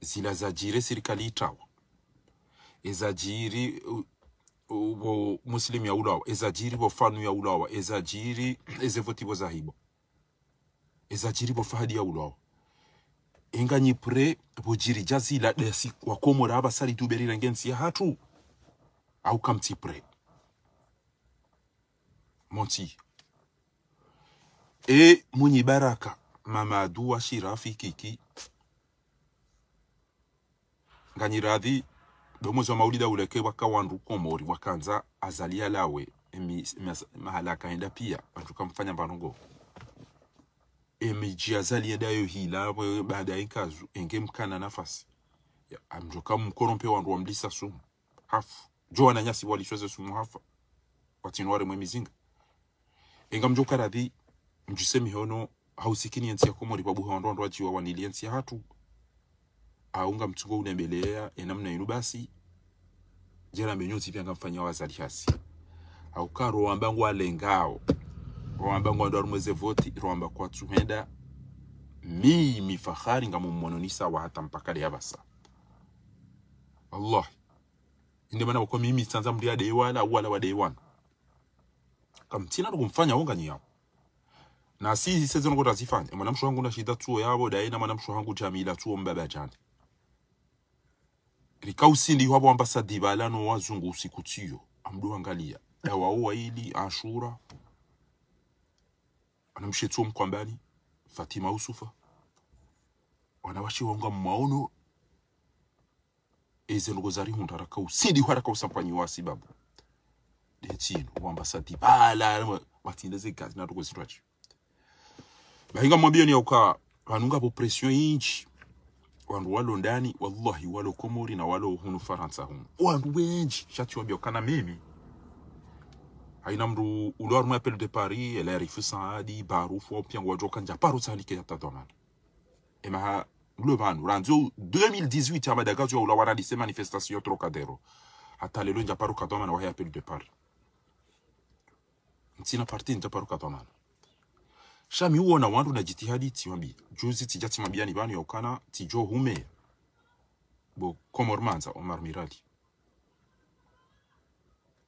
zila zajire serikali itawa ezajiri muslim ya ulawa ezajiri bo fanu ya ulawa ezajiri ezevoti bo zahibo ezajiri bo fahadi ya ulawa enganyi pre bojiri jazila desi kwa komora abasali tuberira ngensi ya hatu au kamti pre monti munyi baraka Mamadou wa Shirafi Kiki nganyiradi domozo wa maulida uleke waka wandu komori wakanza azalia lawe mahala kaenda pia watuka mfanya mbanongo miji azalia dayo hila baada inkazu enge mkana nafasi amjoka mkorompe wandu wa mlisa sumu hafu joa na nyasi wali shweze sumu hafa watinware mwe mizinga Inga mjoka radhi mjusemi hono hausikini yansi ya komori babu haondoa ndo ajiwa wanili yansi ya hatu aunga mtungo unembelea enamna inu basi jera mbenyuti pia ngamfanya wazali hasi au karo ambangu alengao roambangu ndo arumeze voti roamba kwa tuhenda mimi fahari ngamumononisa wa hata mpaka ya basa Allah inde mana kwa mimi sanza mdia day wala wa day one kamtina ndo kumfanya wonga nyao na sisi sasa ngo tazifanya mwanamsho wangu na shida tuo yabo dai na mwanamsho wangu Jamila tuo mbaba jana rikausindi wabo ambasadi balano wazungu usikutio amdu angalia dawa owa ili Ashura anamshetu mkwambani Fatima Usufa wanawashi wonga maono eze ngozari hundaraka usindi haraka usampanyi wasi babu detino ambasadi bala matindeze kazi na tuko sitwachi bahinga mwambie ni uka wanunga po pression inchi wandu walo ndani wallahi walo Komori na walo hunu Faransa hunu wandu wenji shati wambia kana mimi haina mru ulor mwa appel de Paris elle arrive saadi barufu pia wajoka nja paru salike ya tadomana ema global ranzo 2018 ya Madagascar ula wana dise manifestation Trocadero hata lelo nja paru kadomana wa appel de Paris ntina parti nja paru kadomana shami uona wandu na jitihadi tiwambi juzi tijati mabiani bani ya ukana tijo hume bo Komormanza Omar Mirali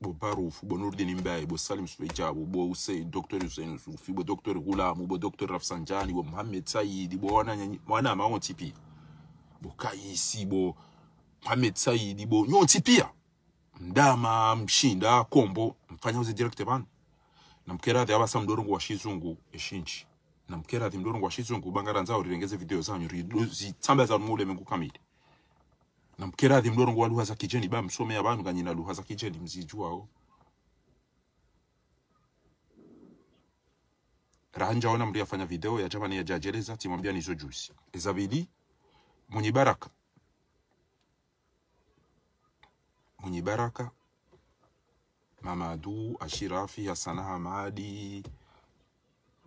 bo Barouf bo Nurdin Mbaye bo Salim Suleijabu bo Hussein Dr. Hussein Sufi bo Dr. Ghulam bo Dr. Rafsanjani bo Mohamed Said bo wana maon tipi bo Kaisi bo Mohamed Said bo nyon tipia ndama mshinda kombo mfanya uze direct bana na mkera de abasa mdorongo wa shizungu eshinchi na mkera de mdorongo wa shizungu bangaranza urengeze video zanyu zitamba za mule mengu kamili na mkera de mdorongo wa lugha za kijeni ba msome abantu kanyina lugha za kijeni mzijuao ranja ona mri afanya video ya jamani ya jajeleza timwambia nizo juice ezabili mwenye baraka Mamadou Ashirafi Hassan Hamadi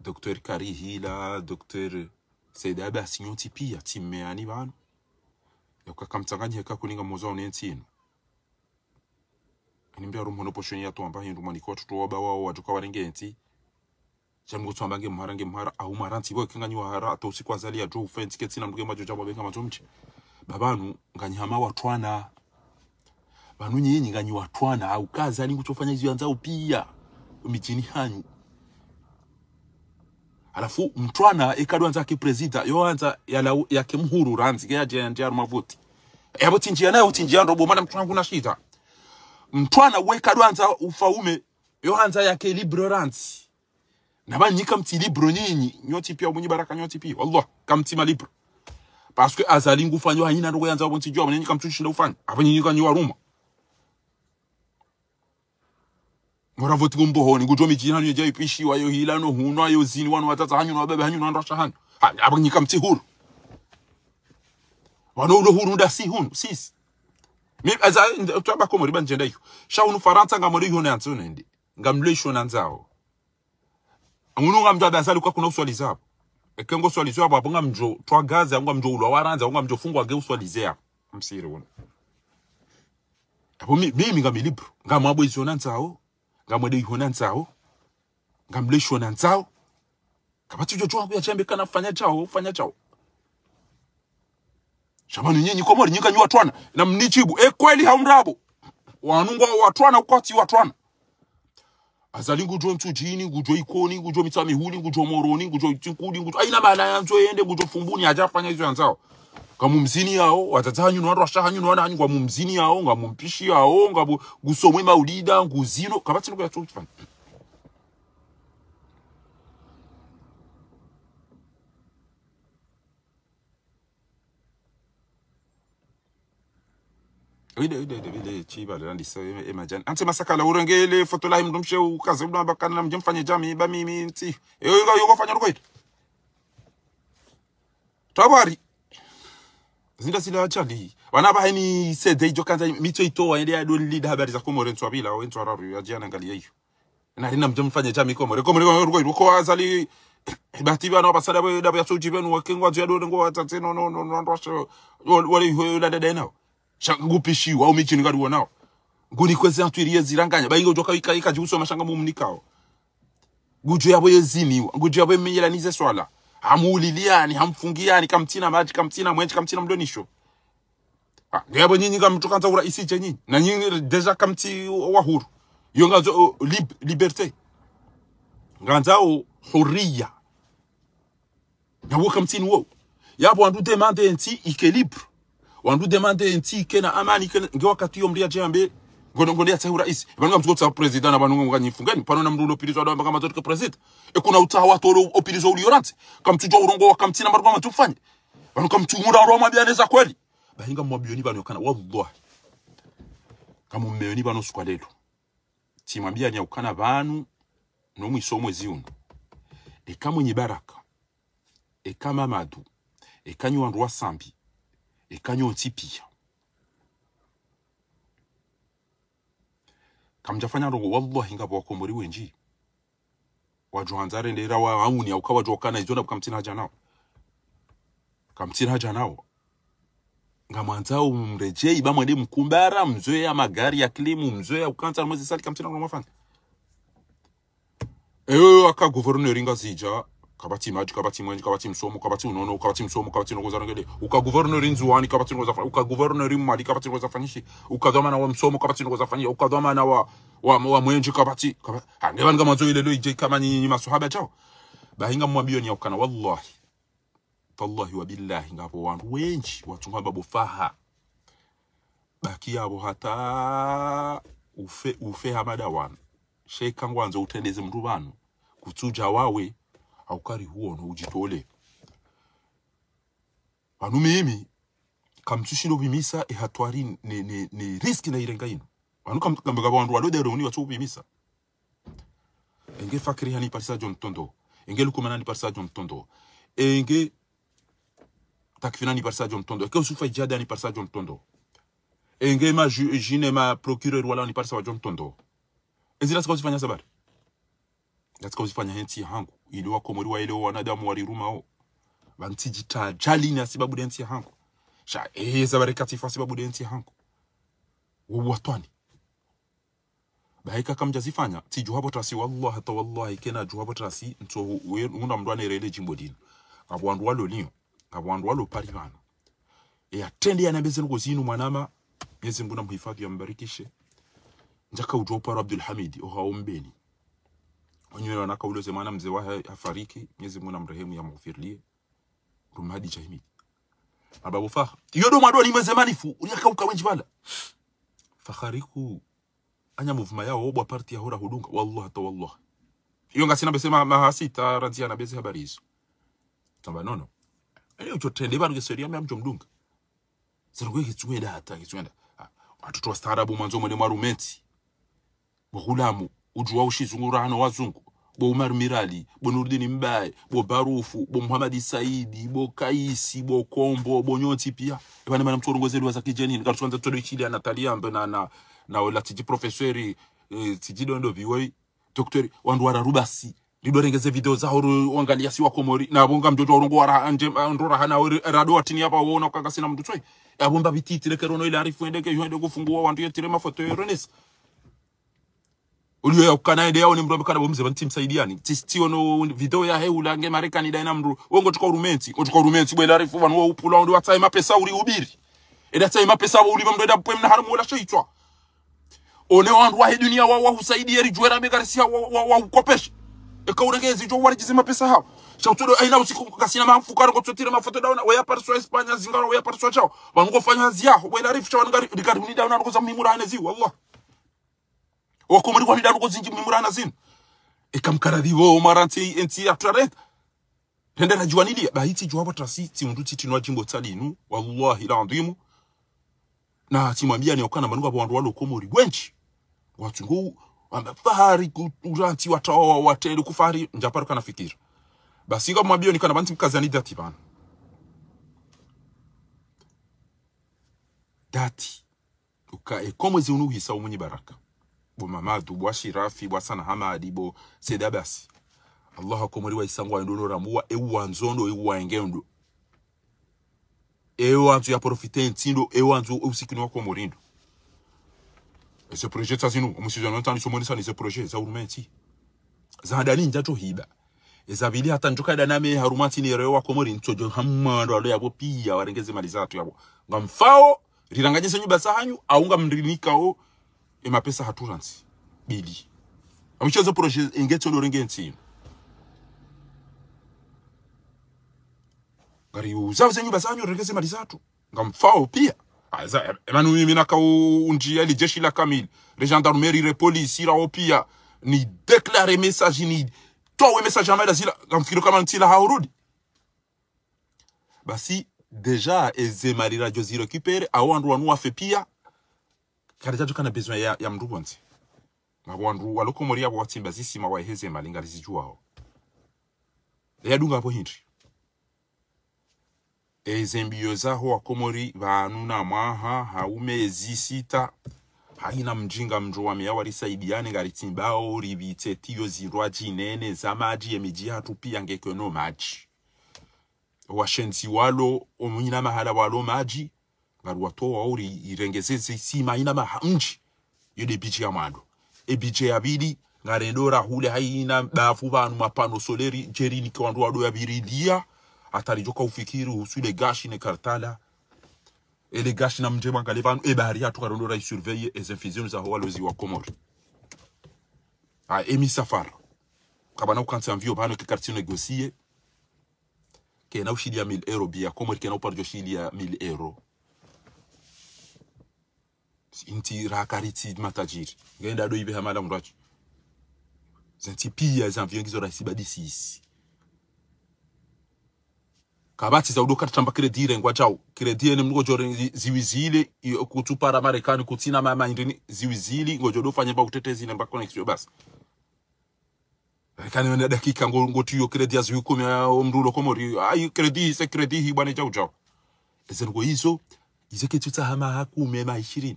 Dr. Karihila Dr. Saida Basinyoti pia timeani bana yakamtanganya heka kuninga mozo onentino animbya rumono poshoni ya twamba hindu maniko tutoba wao watuka warengenti changu twambange muharange muhara au maranti bo kinganywa hara to usikwazalia jo fence ketsina nduge majo jabo benga mazomchi babanu nganyama watwana banu nyinyi nganyi watwana au kaza ali kutofanya hizo yanzao pia mijini hanyu alafu mtwana ekadwanza ke president yoanza yake mhuru ranzi yaje ndiaro mavuti yabo tinjia nayo tinjia ndo bomana mtwana kuna shita mtwana wekadwanza ufaume yoanza yake libro ranzi nabanyika mti libro nyinyi nyoti pia munyi baraka nyoti pia wallah kamtima libro parce que azali ngufanywa hanyina ndo yanza bonti jwa munyi kamtushinda ufanya abanyinyi kanywa ruma mora voti gumbohoni gujomi jina nyo jai pishi wayo hilano huno ayo zini wanu watata hanyu na bebe hanyu na ndasha hanyu abanyika mti huru wano ulo huru nda si hunu sisi mi aza tuaba Komori banjenda hiyo sha unu Faransa ngamori hiyo na anzo nende ngamlesho na nzao ngunu ngamjwa basali kwa kuna uswali zabo ekengo swali zabo abonga mjo twa gaza angwa mjo ulo waranza angwa mjo fungwa ge uswali zea msiri wono abo mimi ngamilibro ngamwabo izo na nzao ngamwede ihona nzao ngamlesho na nzao kabatu jojo wangu ya chembe kana fanya chao shabani nyinyi Komori nyinyi kanywa twana na mnichibu kweli haundrabo wanungwa watwana ukati watwana azali ngujo mtujini ngujo ikoni ngujo mitami huli ngujo moroni ngujo itikudi ngujo aina bana yanzo yende ngujo fumbuni hajafanya hizo yanzao kamumzini yao watatanyu no rashahanyu no ananyu kwa mumzini yao ngamumpishi yao ngabu gusomwe maulida nguzino kabati ngo yatufanya Ide chiba landi sawe imagine ante masakala urengele foto la mndomshe ukaze mna bakana na mjemfanye jami ba mimi nti yo fanya ruko ito tabari zinda sila achali wanaba hani sede jo kanza mito ito waende ya don lead habari za Komori ntwabila au ntwararu ya jana angalia hiyo na rina mjamfanya chami komori ko azali bahati bana basada ba da soji benu wakengwa zado ngo atate no ndo wale ho la dada nao shanga gupishi wa umichini ngadi wonao nguni kwezi antwirie ziranganya bayingo joka ika jiuso mashanga mumnikao gujo yabo yezini gujo yabo menyelanize swala hamuliliani hamfungiani kamtina maji kamtina mwenje kamtina mdonisho ngabo nyinyi kamtukanza uraisi je nyinyi na nyinyi deja kamti wa huru yongazo liberté nganzao huria yawo kamtini wo yabo wandu demander nti équilibre wandu demander nti kena amani kena ngewa katiyo mria jambe ngono ya tsahura isi banga mtukotsa president na banungu nganyifungani pano na mrulo pilizo ado banga mazoto president kuna utawa tolo opilizo uliorante kamtujwa urongo wa kamtina marwa matufanye banu kamtumura roma bianeza kweli bahinga mwabioni bano kana wallahi kama mmeoni bano squadelo timwambia ni ukana banu no mwiso mwezi uno kama nyi baraka kama madu kanyo wandu wa sambi kanyo ntipia kamjafanya rogo wallahi ngabo wakomori wenji wajuhanzare ndera wa auni au kawa jokana izona kamtina haja nao ngamanzao mrejei bamwede mkumbara mzoea magari ya klimu mzoea ukanza mwezi sali kamtina no mafanya aka gouverneur ngazija kabati maji kabati mwenji kabati msomo kabati unono kabati msomo kabati ngoza ngede uka gouverneur nzuani kabati ngoza fanya uka gouverneur mali kabati ngoza fanyishi ukadhoma na wa msomo kabati ngoza fanyia ukadhoma na wa mwenji kabati ngeba ngama zo ile ije kama ni masuhaba chao bahinga mwambio ni ukana wallahi wa billahi ngapo wandu wenji watunga babo faha baki yabo hata ufe hamada wan sheka ngwanzo utendeze mtu banu kutuja wawe aukari huo no ujitole banu mimi kamtushino bimisa hatwari ne riski na irenga ino banu kambaga wandu walode roni watu bimisa enge fakiri hani parisa John Tondo enge lukumana ni parisa John Tondo enge takfina ni parisa John Tondo eke usufa jada ni parisa John Tondo enge ma jine ma procureur wala ni parisa John Tondo ezila siko zifanya sabari siko zifanya henti hangu ili wakomori wa ile wanadamu walirumao bantijita jali na sababu denti hangu sha sabari katifa sababu denti hangu watwani baika kamja zifanya ti juhabo trasi wallahi hata wallahi kena juhabo trasi nto una mndwane rele jimbodini abwandu walo niyo abwandu walo paribana atende ya nabeze ngo zinu mwanama Mwenyezi Mungu namhifadhi ambarikishe njaka ujopa Abdul Hamid ohaombeni wenyewe wanakaule zemana mzee wa hafariki Mwenyezi Mungu namrehemu ya mghfirlie rumhadi jahimi ababu fa yodo madoni mwezemanifu uliakauka wenji bala fakhariku anya movement yao obwa party ya hora hudunga wallahi hata wallahi iyo ngasina besema mahasita ranzia na bezi habari hizo tamba nono ile uchotende banu geseria mya mjomdunga zirugwe kitwenda hata kitwenda watoto wa staarabu mwanzo mwene marumeti bogulamu ujwa ushizungurano wazungu bo Umar Mirali bo Nurdini Mbaye bo Barufu bo Muhammad Saidi bo Kaisi bo Kombo bo Nyoti pia bana mana mtorongozeli wa zakijeni ngatuanza todo ichili ya Natalia mbe na ola tiji professori tijido ndo biwoi doktori wandu wararubasi lidorengeze video za horo wangalia si wakomori na bonga mjojo orongo wara anje ndora hana rado atini hapa wona kanga sina mtu choi abomba bititi lekerono ile arifu endeke yoende kufungua wandu yetire mafoto yoronesi uliyo ukana ide yao ni mrobe kana bomze banti msaidiani tistio no video ya heula nge Marekani daina mru wongo tuka urumenti bwe arifu wanu upula ndo watai mapesa uri ubiri eda tai mapesa uri bamdo da pemna harmu wala shaitwa one wandu wa dunia wa husaidia rijwera megarisia wa ukopesha ekaurengezi jo warijize mapesa hao shautudo aina usiku kasina mafukaro ko tutira mafoto dauna we aparso Espanya zingaro we aparso chao bango fanya hazi yao bwe arifu cha wangari dikaruni dauna ko za mimura hanezi wallah wakomori kwa hidano ko zinji mimura hanazin ekamkaradivo maranti enti atraret hendera juanili bahiti juwa trasi timundu titinwa jimbo tsalinu wallahi la andimu na timwambia ni okana manuga bandu walo komori wenchi watungu fahari kuranti watawa watelu kufahari njaparo kana fikira basi nga mwambio ni kana banti mkazani dati bana dati uka komwezi unuhisa umunyi baraka bo Mamadu bo Shirafi bo Sana Hamadi bo Sedabasi Allah akomori wa isangwa ndono ramua ewanzondo ewaengendo ewanzo ya profite ntindo ewanzo usikini wako morindo ese projet tazinu omusizano ntani somonisa ni ese projet za urumenti za handani njato hiba ezabili hata njoka daname harumati ni rewa komori ntojo hamando alo yabo pia warengeze mali zatu yabo ngamfao riranganyese nyumba zahanyu aunga mndrinika o emapesa haturansi bili amushazo projet engeto ndo rengenti ngari uzavuze nyumba zahanyu rengeze mali zatu ngamfao pia aza emanu mimi unjia li jeshi la kamili le gendarmerie le police ira opia ni déclarer message ni towe message amada zila ngamfikiro kama ntila haurudi basi deja ezemari radio zero récupérer awandu wanu afe pia karitajo kana besoin ya mrubonzi ngabwandu walokomori abo watimba zisima wa heze malinga rizijua ho yadunga hapo hindri ezembioza ho wakomori banuna mwaha haume zisita haina mjinga mjwa miyawari saidiane ngaritsimbao ribite tiyo zirwaji nene za maji emiji hatu pia ngeke no maji washensi walo omunyina mahala walo maji ngaruwatoa uri irengezeze sima ina mahamji yode bichi ya mando ebiche ya bidi ngarendora hule haina bafu banu mapano soleri jerini kwa ndu wado ya biridia atarijoka ufikiri usule gashi ne kartala ele gashi na mjema ngalevanu ebari hatu karondora isurveille ez infusions za walozi wa Komori emi safara kabana ukansa envio bano ke quartier négocier ke na ushili ya 1000 euro bia Komori ke na uparjo shili ya 1000 euro inti rakariti matajiri ngenda do ibe hamala mrachi zenti pia za envio ngizo raisi badisi kabati za udoka tamba credit ngwa chao credit ni mngo jore ziwizile kutupara Marekani kutina mama indini ziwizili ngo jodo fanya ba utetezi na ba connection basi kana na dakika ngo tiyo credit ya ziwi kumi mrulo Komori ai credit se credit hi bwana chao chao ezengo hizo izeke tutahama hakume ma 20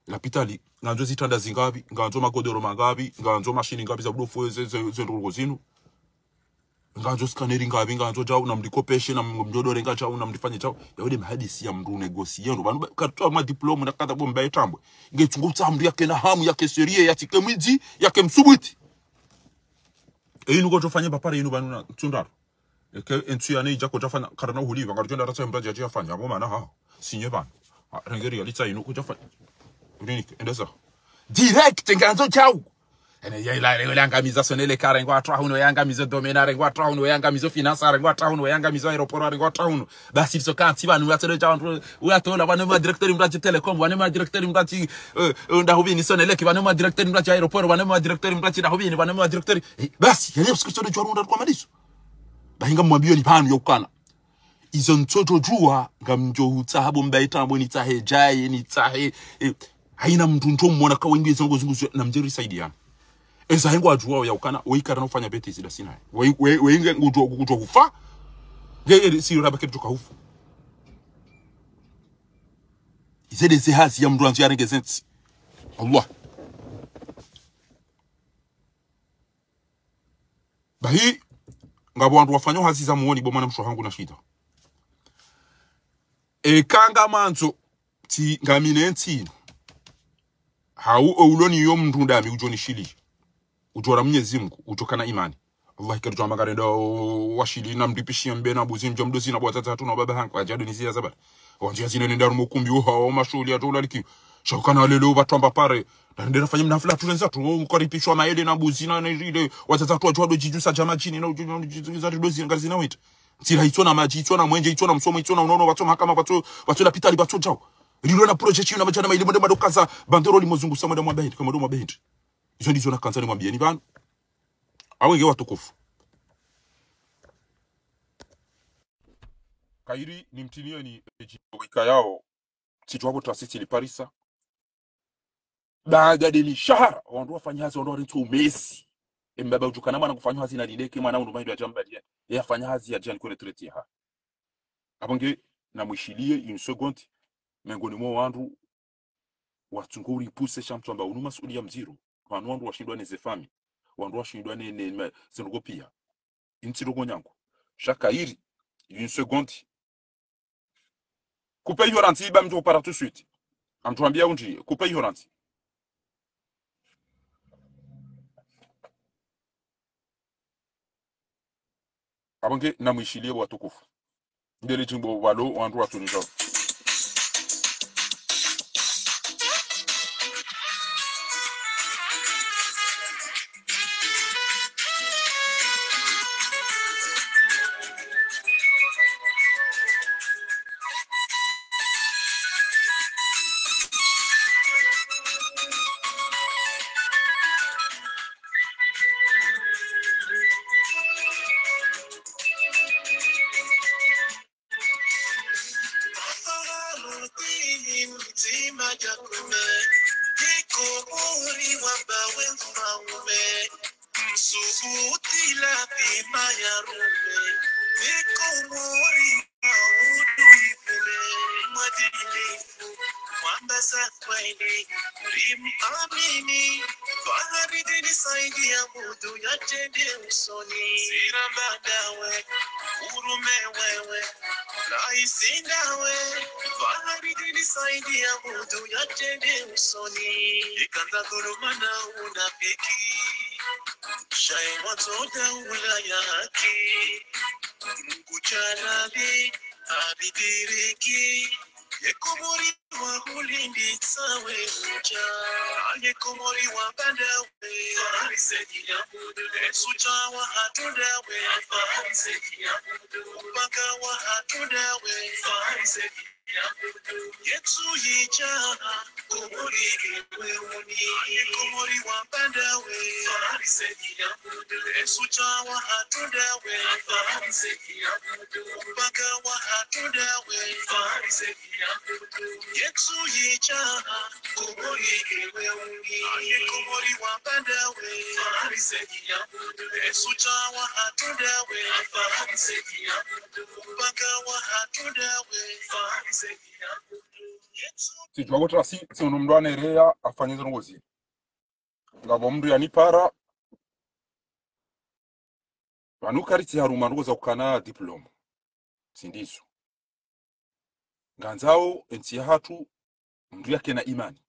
lapitali nganzo zitanda zingabi nganzo magodoro mangabi nganzo machine ngabi za budofo zendrugo zinu nganzo scanner ngabi nganzo jao na mdikopeshe na mjodore nga jao na mdifanye jao yode mahadisi ya mndu negosiendo banu katwa ma diploma na kata bomba etambwe ngechungutsa mndu yake na hamu yake serie yatike mwiji yake msubuti inu ko tofanya papara inu banu na tsundaro eke entuyane ijako tofanya karana uhuliva ngarjonda ratsa mbraje aje afanya ngoma na ha sinye bana rengeri yalitsa inu ko tofanya unique endesa direct nganzo chao ene yaila yanga miza sonele kare ngwa trahuno yanga mizo domenare ngwa trahuno yanga mizo financiare ngwa trahuno yanga mizo aeroportare ngwa trahuno basi so kanti banu yatelo chao uyatola banu ma directeur mraje telecom banu ma directeur mraje ndahubini sonele ki banu ma directeur mraje aeroport banu ma directeur mraje ndahubini banu ma directeur basi yeye usikisode jwarunda kwa malizo bahinga mwambio ni panu yokana izo ntoto jua ngamjo hutahabo mbaitambo ni tahe jai ni tahe haina mtu ntomona kwa wengi zongo zungu na mjeri saidiana eza hengo ajua ya ukana weikara na ufanya beti zida sina weinge ngujua kufa ngeye si rabake tuka hufu izede sehazi ya mdu anzu ya rengezenti Allah bahi ngabo wandu wafanyo hazi za muoni bomana msho hangu na shida kanga manzo ti ngamine ntino hau ouloni yo mndu ndami ujoni shili ujora Mwenyezi Mungu utokana imani Allah ikirjwa magarenda washili na mdipishia mbena buzinjo mdozi na bwatata hatu na baba hangu ajado nizia zabara wanjia zine nenda rumukumbi uha wa mashuli atola liki shakana lelo batamba pare na ndera fanya mnafla tulenza tu ukaripishwa maele na buzina na ile watata tu ajwado jijusa jama chini na ujuza dozi ngazina wita tira hitona maji hitona mwenje hitona msomo hitona unono watu kama watu la pitali watu jao lilo na project yuna majana maile mwende madokaza bandero limozungu sama mwa bendi kama ndo bendi izo ndizo na kanzani mwambie ni bana awenge watukufu kairi ni mtinio ni wika yao situwapo taasisi li Parisa baada de mishahara wandu wafanya hazi wandu warintu Messi mbaba ujukana mwana kufanya hazi na lideke mwana undu maindu ya jambadia ya fanya hazi ya jani kule treti ya abonge na mwishilie une seconde mengoni mwa wandu watunguri puse shamtu amba unuma sulia mziro wanu wandu washindwa neze fami wandu washindwa ne zinugo pia inti rogo nyangu shaka iri une seconde coupe yoranti ba mtu para tout de suite amtuambia unji coupe yoranti abange namwishilie watukufu ndele jimbo walo wandu watunjo sijua wotra si unumdwane rea afanye zongozi ngabo mndu yanipara vanukariti haruma ndoza kukana diploma sindizo nganzao enti hatu mndu yake na imani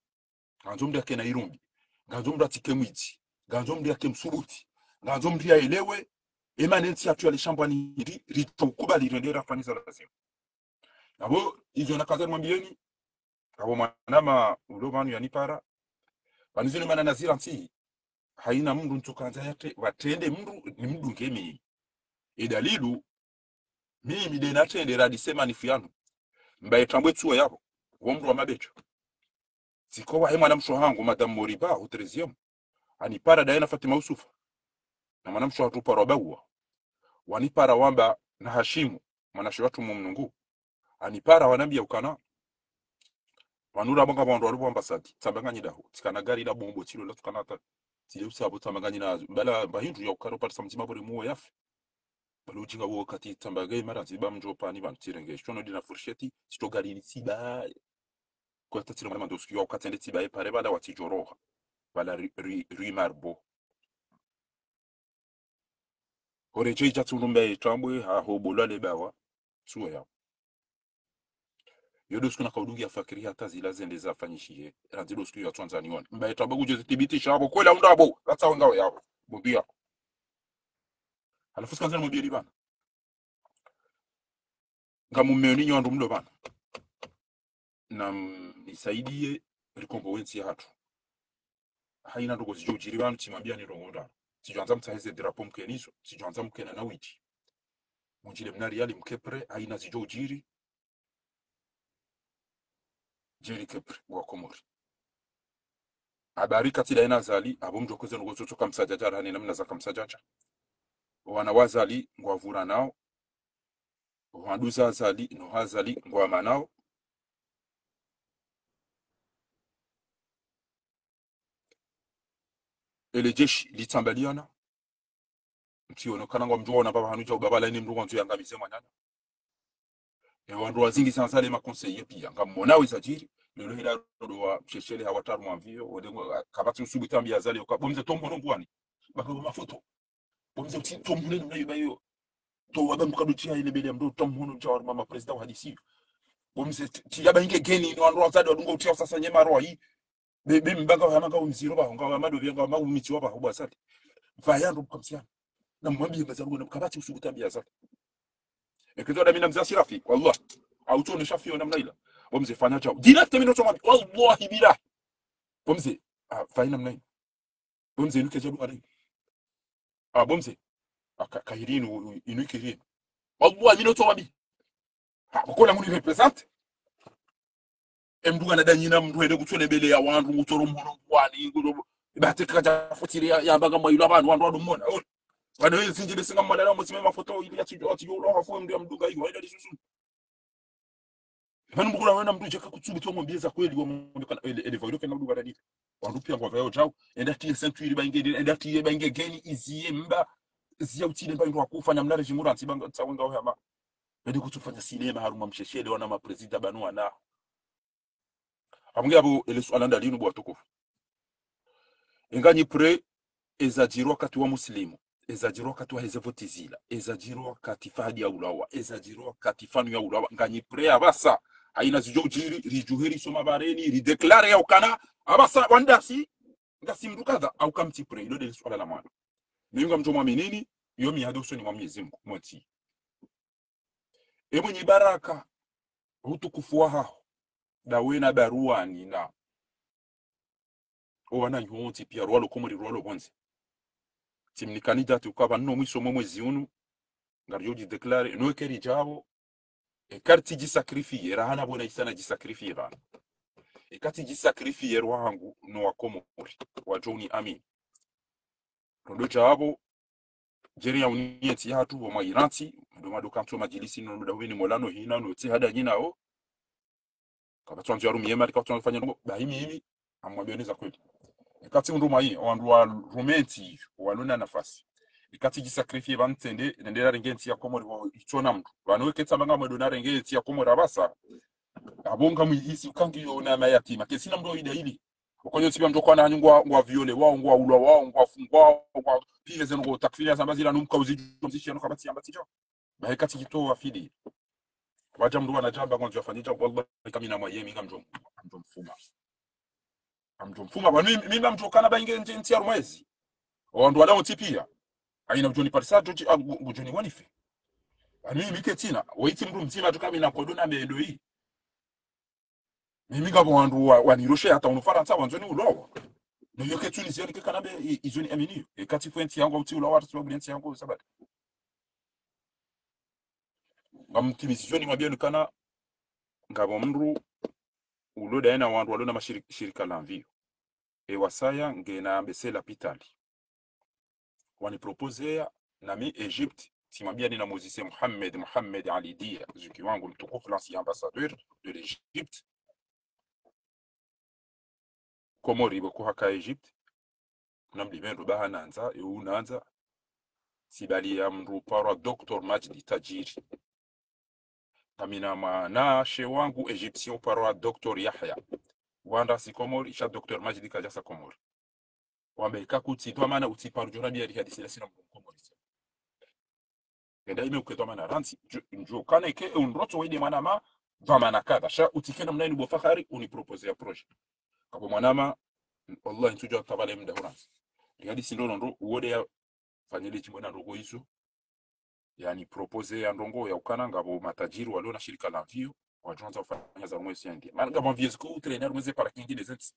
nganzo mndu yake na irumbi nganzo mndu atike mwiti nganzo mndu yake msuruti nganzo mndu yaelewe imani enti hatu yale shambani ritokubali rendera faniza lazima nabo izo nakaza mwambieni abo manama ulomanu yanipara banizini mana nazira nti haina mndu ntukanza yate watende mndu ni mndu ngemi edalilu mimi de natende radisema ni fiano mbaye tambwe tuwa yabo womru wa mabecho sikowa hema na msho hangu madam Moriba utrezium anipara daena Fatima Usufa na mwanamsho watu para bawa wanipara wamba na Hashimu mwanashi watu mumnungu anipara wanambia ukana wanura banga bondo walipo ambasadi tambangani daho tikana gari da bombo tilo la tukanata tile usabo tambangani na bala bahindu ya ukaro par samtima bori muo yafe balujinga wo kati tambagai mara ziba mjopa ni bantirenge shono dina fursheti tito gari ni tiba kwa tatilo mama doski yo katende tiba e pare bala watijoroha bala rimarbo oreje jatulumbe tambwe ha hobola le bawa suwa ya yodo skuna kaudungi ya fakiri hata zila zende za fanyishie radilo sku ya Tanzania mbaye tabagu je thibitisha hapo kwela undabo kata ngao yao bobia alafu sikanza mwambie libana ngamumeoni nyondo mlo bana na nisaidie rikombo wensi hatu haina ndogo zijo jiribanu timambia ni rongoda sijanza mtaize drapo mkenizo sijanza mkena na witi mujile mnari yali mkepre haina zijo jiri jeri kepre wa Komori habari katida ina zali abomjo koze ngozo toka msajaja rani namna za kamsajaja wana wazali ngwavura nao wanduza zali no hazali ngwama nao ele jeshi litambaliana mtiono kana ngomjona baba hanuja baba la ni mndu nzo yangamize mwanyana wandu wazingi sansale ma conseiller pia ngamona wizajiri lelo hila ndo wa msheshele hawataru mwavio wode kabati usubu tambi azali bomze tombo no bwani bakaba mafoto bomze tombo no bayo to wabam kadutia ile bele mdo tombo no jawar mama president hadisi bomze tiyaba inge geni no andro azadi wadungo utia sasa nyema roa hii be mbanga hamanga umziro ba ngawa mado byanga ma umiti waba ubwa sati vayando kamsiana na mwambi ngazango na kabati usubu tambi azali ekizoda mina mzasi rafi wallah auto ne shafi na mnaila bomze fanya chao direct mimi ndo mwambi wallahi bila bomze faina mnaila bomze nuke jabu ari bomze kahirinu inukirin wallahi mimi ndo mwambi bakola muni represent emduga na danyina mndwede kutole bele ya wandu mutoro mmono kwani ngudo bateka ja fotiri ya baga mayula abantu wandu adumona bana wewe sinje besinga mmadala musime mafoto ili ati yo lo hafu ndio mduga hiyo ila lisusu bana mukula wana mdu cheka kutsubi to ngombieza kweli wa mbikana ele voido kana mduga dadi wandu pia ngwa vao jao enda ti century bange enda ti bange geni izie mba zia utile mba ndo kufanya mnare jimura ntibanga tsawenga ho hama bedi kutufanya sinema haruma msheshele wana ma president banu ana amungi abo ele swalanda linu bwa tukufu inganyi pre ezajirwa kati wa muslimu ezajirwa kati wa hezevotizila ezajirwa kati fadi ya ulawa ezajirwa kati fanu ya ulawa nganyi pre abasa aina zijojiri rijuheri soma bareni rideklare ya ukana abasa wandasi ngasi mdukaza au kamti pre ilo de swala la mwana ninga mtu mwaminini yomi hadoso ni Mwenyezi Mungu moti mwenye baraka utukufu wa hao dawena barua ni na wana yonti pia rwalo komori rwalo bonzi timni candidate ukaba no mwiso mwezi unu ngaryoji declare no keri jabo karti ji sacrifice rahana bona isana ji sacrifice bana kati ji sacrifice rwangu no wakomori wa Johnny Amin ndo jabo jeri ya unieti hatu wa mairanti ndo madoka mtu majilisi no ndo dawini molano hina no ti hada nyina o kaba twanzu yaru miyema ka twanfanya ngo bahimi amwabioneza kweli ikati nduma hii wandu wa rumenti walona nafasi ikati jisakrifie bantende ndera rengenti ya komori wa ichona mtu banweketsa banga mwadona rengenti ya komori abasa abonga muisi ukangi yona mayatima kesina mdo ida hili ukonyo tibya mdo kwa nanyungwa ngwa viole wao ngwa ulwa wao ngwa fungwa ngwa pile zengo takfiria zambazila numka uzijomzishi no kabati yambati jo bahekati kitoa fidi wacha mdu anajamba kwanza afanyija wallahi kama na mwayemi ngamjo mfuma bwana mimi mtokana bainge nti ya rumwezi wandu wala mtipia aina John Parisato John Wanife mimi miketina waiti mdu mtima tukami na kodona mendo hii mimi ngabo wandu waniroshe hata unufaransa wanzoni ulowa no yoke Tunisia ni kana be izoni amini ekati fenti yangu uti ulowa tu blinti yangu sabat ngamtimizijoni mabiano kana ngabo mndu uloda ena wandu walona mashirika la mvio wasaya ngena mbesela pitali wani proposea nami Egypte timambia ni na Moses Mohamed Ali Dia zuki wangu mtukufu l'ancien ambassadeur de l'Égypte komori boko haka Egypte nambi bendo bahananza unanza sibali ya mru para Dr Majdi Tajiri kamina na she wangu Egyptien para Dr Yahya wanda si komori sha Dr Majdi kajasa komori wameka kuti to maana utiparu jorabi ya hadisi la sina komori ngenda ime uketwa maana ranti njo kana ke unroto wede manama vamana kadha sha utikena mnani bo fakhari uni propose ya project kabo manama wallahi tujo tabale mda horansi hadisi ndo uode ya fanyele chimona ndogo hizo yani propose ya ndongo ya ukananga bo matajiri walio na shirika la vio wajonza ufanya za mwezi yandi maana kama viezi ku trainer mwezi para kingine zeti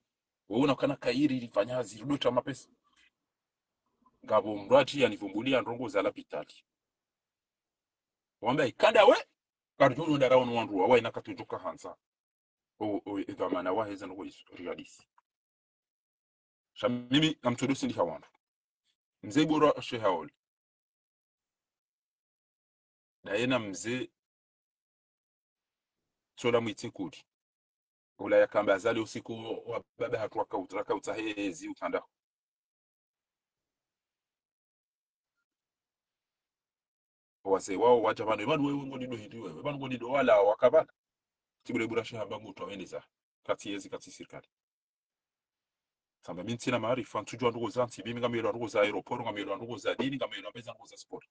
wewe kana kairi ilifanya zirudo cha mapesa ngabo mrati yanivumbulia ndongo za lapitali wamba ikanda we karjuno ndarawo wandu wa ina katujuka hansa edamana wa heza ngo iso realisi shamimi amtodosi ndi hawandu mzee bora shehaoli daena mzee sola mwitikudi ula yakamba azali usiku wa baba hatuwaka utraka utahezi utanda wase wao wacha bana bana wewe ngoni do hidu wewe bana ngoni do wala wakabana tibule burasha hamba mtu awendeza kati serikali samba mimi sina maarifa ntujua ndugu zanti mimi kama ile ndugu za aeroport kama ile ndugu za dini kama ile pesa ndugu za sport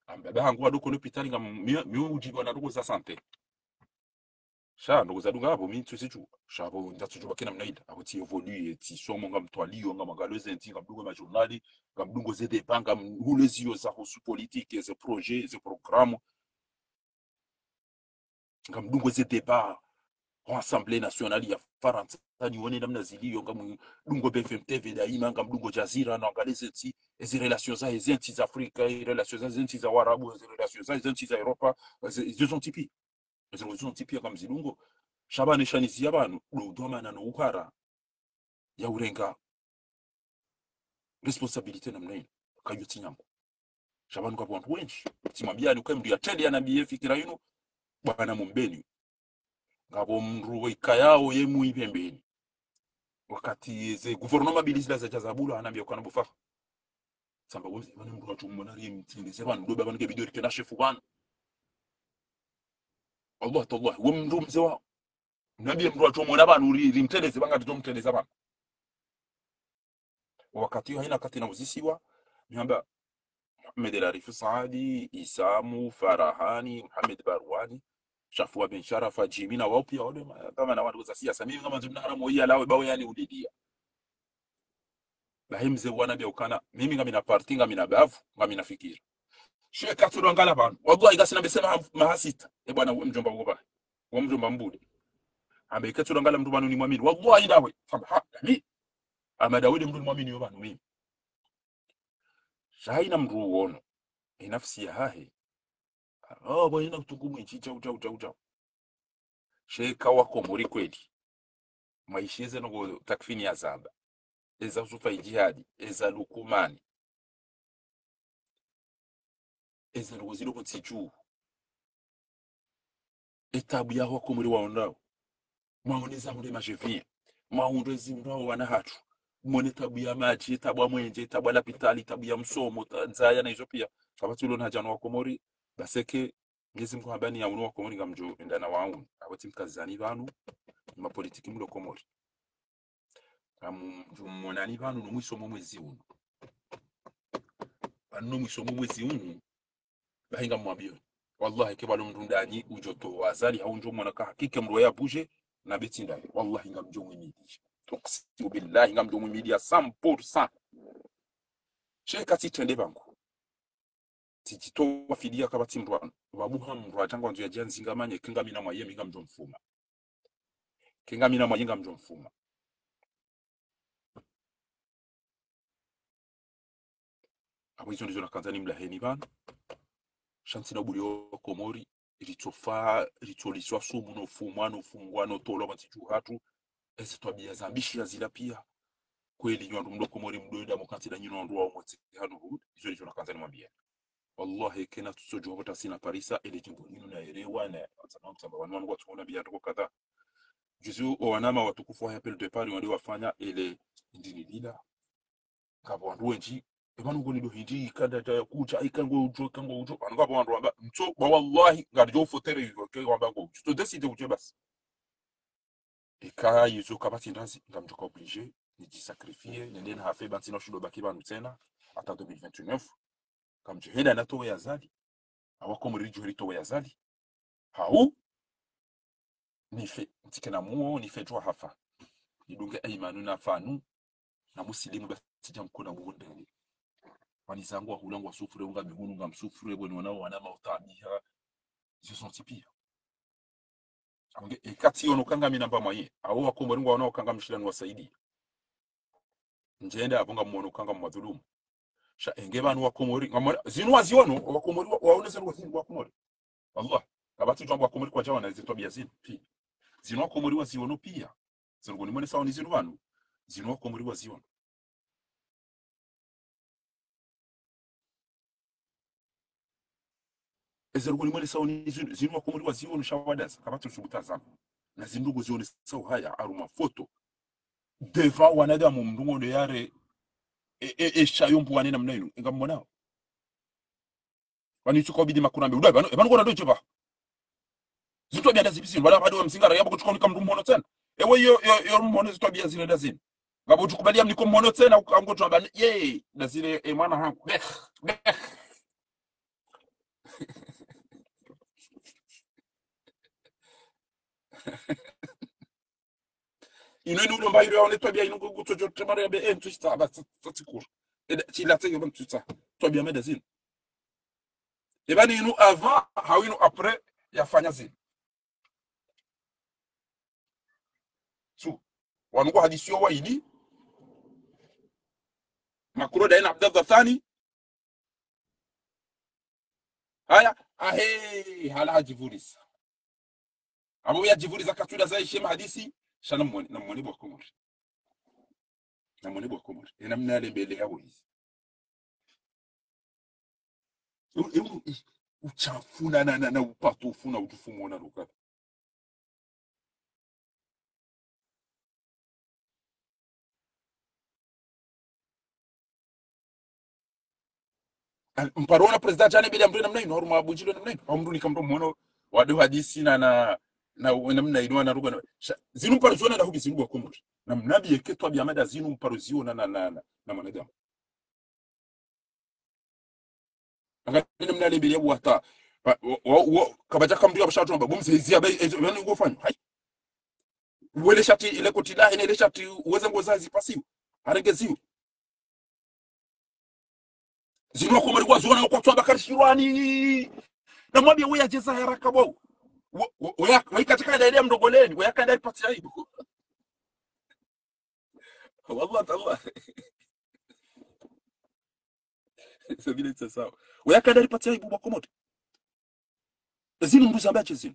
ambaye hangu adoko no pitali kama miujiwa na ndugu za sante sha ndugu za dunga hapo mimi tusichu shabo ndatujuba kina mnaida abo ti evolue ti somo ngam twalio ngam ngaloze nti ngam dungo ma journali ngam dungo zede panga hulezio za husu politique ze projet ze programme ngam dungo zede ba Assemblée nationale ya Faransa ni wone namna zilio ngam dungo BFM TV daima ngam dungo Jazira na ngaleze ti ezi relations za ezi za Afrika relations za ezi za Arabu ezi relations za ezi za Europa ezi sont typiques ezi sont typiques ngam zilungo shabane shanisi y'abantu dodoma no uhara ya urenga responsabilité namna kayuti nyango shabanu kwa bantu wenshi timambiani kwa mndu ya tende ya nabiye fikira yuno bwana mumbeni ngabo mruwe ikayao yemu ipembeni wakati ze guvernoma bilizila za jazabula anambia kwa nabufa samba wose bana mndu wachumona ri mtindeze bana ndo bana ke bidori kena chefu bana Allah tallah wo mndu mzewa nabi mndu wachumona bana uri mtendeze banga tutomtendeza bana wakati haina kati na uzisiwa niamba Muhammad al-Arif Saadi Isamu Farahani Muhammad Barwani Shafua bin Sharafa Jimina wao pia wale kama na watu za siasa mimi kama mzimna haramu hii alawe bao yani ulidia bahimze wana bia ukana mimi kama na party kama na bavu kama na fikira sheka tudongala bana wallahi gasina besema mahasita bwana mjomba ngoba wa mjomba mbude ambaye tudongala mtu bana ni muamini wallahi dawe sabha mimi ama Daudi mtu ni muamini yo bana mimi shaina mtu uono nafsi ya hahe bwana kutukumu nchi chau sheka wako muri kweli maisheze no takfini ya zamba eza usufa jihadi eza lukumani eza lugozilo kutichu etabu ya wako muri waondao maoneza muri majevia maondezi ndao wana hatu mwone tabu ya maji tabu ya mwenje tabu ya lapitali tabu ya msomo nzaya na hizo pia kabatu ulo na jano wako muri baseke ngezi mko habani ya uno wako muri ngamjo ndana wangu abati mkazani banu ma politiki mlo komori mwanani banu no mwisomo mwezi uno banu mwisomo mwezi uno bahinga mwabio wallahi ke balo mndundani ujoto wazali haunjo mwana ka hakika mro ya buje na betinda wallahi ngamjo mwimidi toksimu billahi ngamjo mwimidi ya 100% sheka titende bangu tijito wafidia kabati mrwana wabuha mrwa tangwa nzu ya janzi ngamanye kingamina mwayemi ngamjo mfuma kingamina mwayenga ngamjo mfuma hizo ndizo nakanzani mlaheni bana shansi na bulio komori ilitoliswa sumu no fumano fungwano tolo matiju hatu ezi twabia zambishi ya zila pia kweli nyo ndo komori mdoenda mokati da nyino ndo wa moti hanu hud hizo ndizo nakanzani mwambia wallahi kena tusojo hota sina parisa ile jimbo nino na elewa na sababu sababu wanu watu kuna bia toko kadha juzu wanama watukufu wa appel de Paris wale wafanya ile ndini lila kabo wandu wenji ebanu ngoni do hindi kada ta kucha ikango ujo ango ba wandu amba mto wallahi ngarjo fotere ke wamba go to decide ujo bas ika yuzo kabati ndazi ngamjoka obligé ni sacrifier nende na hafe bantino shudo bakiba tena ata 2029 kamje henda na towe yazali awako muri jori towe yazali hau ni fe tikena muo ni fe jwa hafa nidunge aimanu na fanu na musilimu basija mkona muonde wanizangu wa hulangu wa sufure unga mihunu nga msufure bwenu wanao wanama utabiha ziyo son tipia kati yono kanga minamba mwaye awo wakomori ngwa wanao kanga mshilani wa saidi njenda abunga mwono kanga mwadhulumu sha engebanu wakomori zinu waziono wakomori waoneza wakomori Allah kabati jambo wakomori kwa jawa na zitobia zinu pia zinu wakomori waziono pia zinu mwene sawa ni zinu wanu zinu wakomori waziono ezerugoni mwele sawa ni zinu wakomori waziono shawadaza kabati usubutaza na zindugu zione sawa haya aruma foto deva wanadamu mdungo ndo yare shayumbu wanena mnainu ngamona wani chuko bidi makurambe udaba ebanu gona doje ba zitwa bya ndazibisi wala bado msingara yabo kuchukua nikamndu mhono tena ewe yo mmono zitwabia zile dazini ngabo tukubalia mliko mmono tena ukango twaba ye dazile mwana hangu ino ni ulomba ilo yaone twabia ino gutojo temare be tusta ba tsikura chila tege ban tusta twabia medazini ebani ino avant hawino après yafanya zini su wanugo hadisio waidi makuro da ina abdallah thani haya ahe hala hajivulis abo yajivuliza katuda za ishema hadisi shana mwoni na mwoni bwa komori na mwoni bwa komori ina mnale mbele yao hizi uchafuna na upatufuna utufumo na rukata mparona president jana bila mrena mnaino horuma abujilo mnaino amruni kamro mwono wadu hadisi na namna ino na ruga zinu mparuziona na hubi zinu bwa komori na mnabi yeketwa biamada zinu mparuziona na manadamu ngani mnale mbele yao hata kabaja kambiwa bashatu amba bumzezia bai yani ngofanya hai wele shati ile kotila ile shati uweze ngozazi pasiwa aregeziwa zinu ko mari kwazona ko twaba karishirwani na mwambie wewe ajeza haraka wao wewe katika ile mdogoleni wewe kaenda ipati aibu wallahi Allah sabile sasa wewe kaenda ipati aibu kwa komoto zinu mbuza bache zinu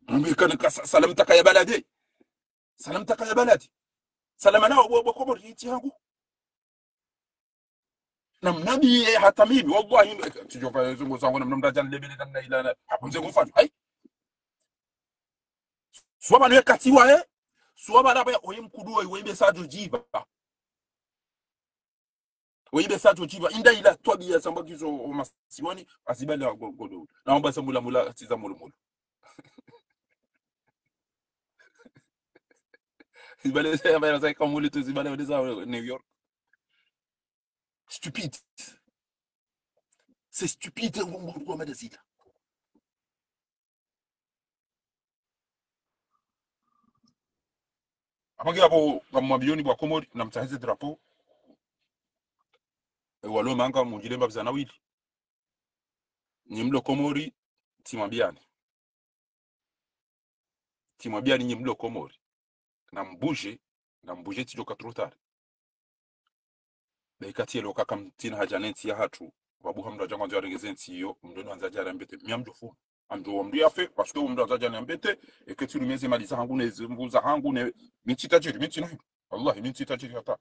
Amerika salamtaka ya baladi salamtaka ya baladi salama nao wa komori hiti yangu na mnabi hata mimi wallahi tujofa zungu zangu na mnamdaja lebele namna ila hapo mzee mfano hai swaba niwe katiwa swaba na ba oyimkudua iwembe sajo jiba oyibe sajo jiba inda ila twabia sambagizo masiwani asibala godo naomba sambula mula tiza mulumulu zibale sasa bana sasa kama muli tu zibale weza New York stupide c'est stupide ngombo madazita apangira hapo kamwambioni bwa komori na mtahize drapo walo manga mungilemba bizana wili nyimlo komori timwambiani nyimlo komori na mbuje tijoka trotari bekati lo kaka mtina hajanenti ya hatu babu hamdo jango ndio regezenti yo mdono anzaja rambete miamjo fu amdo wamdu yafe parce que mdo anzaja rambete et que tu lumeze maliza hangu ne mbuza hangu ne mitita jiri mitina wallahi mitita jiri hata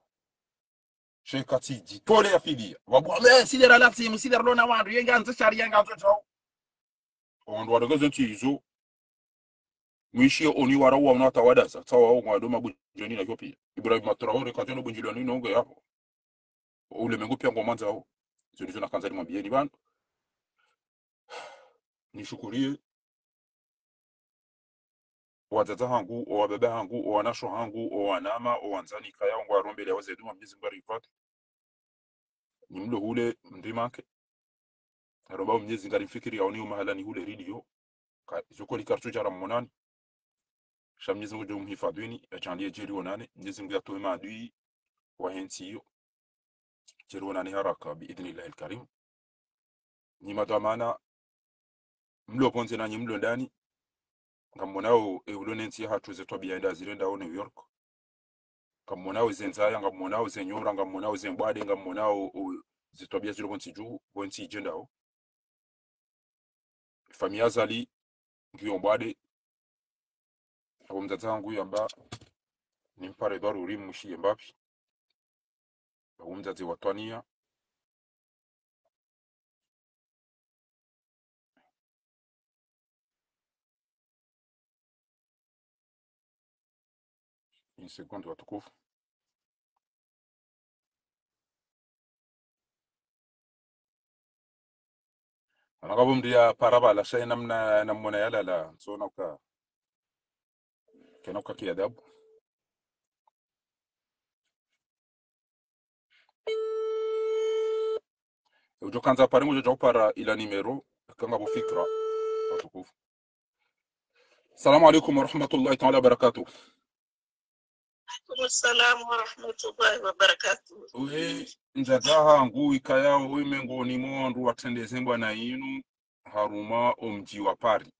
shekati jitole ya fidia babu sidera lafsi musidera lona wandu yenga anza shari yenga anza chao ondo wa regezenti izo mwishi oni wara wa unata wadasa tawa wa ndo mabujoni na yopi Ibrahim Traore kajono bunjiloni nongo yapo ule mengo pia ngomanza hao zilizo na kanzani mwambieni bana nishukurie wazaza hangu o baba hangu o wanasho hangu o wanama o wanzani kaya ngo arombele waze duma mbizi mbari ipate ni mlo hule ndimake aromba mnyezi ngari fikiri yaoni mahala ni hule radio ka zokoli kartu jara monani shamnyezi ngo mhifadhini achandie jeri onane mnyezi ngo yatoe maadui wa hensi yo jeri onane haraka bi idhnillah alkarim ni madamana mlo ponze na nyimlo ndani ngamonao eulonenti hatu zetwa bienda zirenda o New York ngamonao zenzaya ngamonao zenyora ngamonao zembwade ngamonao zetwa bia ziro bonti jendao famia zali ngiyombwade abo mzazangu yamba nimpare daruri mushi mbapi abo mzazi watwania une seconde watukufu Ngabo mdia paraba la shay namna namona yala la sona ka kenoka kiadabu. Ujo kanza pare mo jo para ila numero kanga bo fikra atukufu. Assalamu alaikum wa rahmatullahi ta'ala wa barakatuh. Assalamu wa rahmatullahi wa barakatuh. We njajaha ngu ikayao we mengoni mondu watendeze mbwana yinu haruma omji wa pari.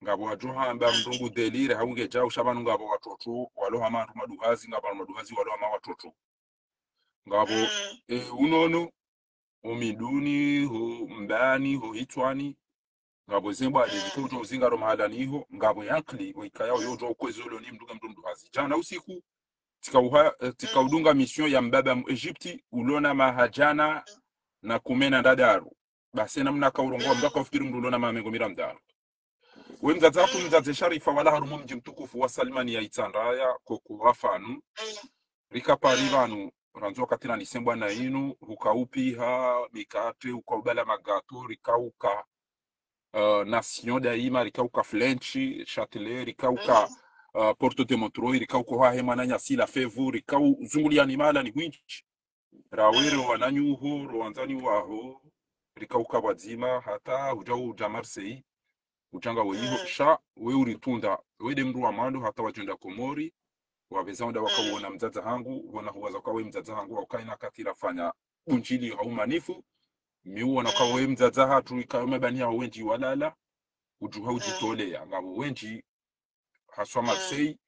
Ngabo wajoha amba mdungu delire haunge jao shabanu ngabo watoto waloha mandu maduhazi ngabo maduhazi waloha ma watoto. Ngabo unono omiduni ho mbani ho hitwani ngabo zemba deziko ujo zingaro mahalani ho ngabo yankli ikayao yojo kwezolo ni mduga mduhazi. Jana usiku tikaudunga mission ya mbaba mu Egypti ulona mahajana na kumena ndadaru basi namna kaurongoa mdaka ufikiri mdulona mamengo miramdaru we mzazaku mzaze sharifa wala harumu mji mtukufu wa Salmani ya itandaya koko wafanu rika parivanu ranzo katina nisembwa na inu hukaupiha mikate ukaubala magato rikauka nation daima rikauka flenchi chatelet rikauka Porto de Montreux rikauko hahe mananya sila fevu rikau zunguli animala ni winchi rawero wananyuho roanzani waho rikauka wazima hata hujau jamarsei ujanga weyiho sha we uritunda wede mru wa mando hata wajenda Komori wabezanda wakauona mzaza hangu wana huwaza kwa we mzaza hangu wakaina katira fanya unjili au manifu miuona kwa we mzaza hatu ikamebania wenji walala ujuha ujitolea ngabo wenji haswa Marseille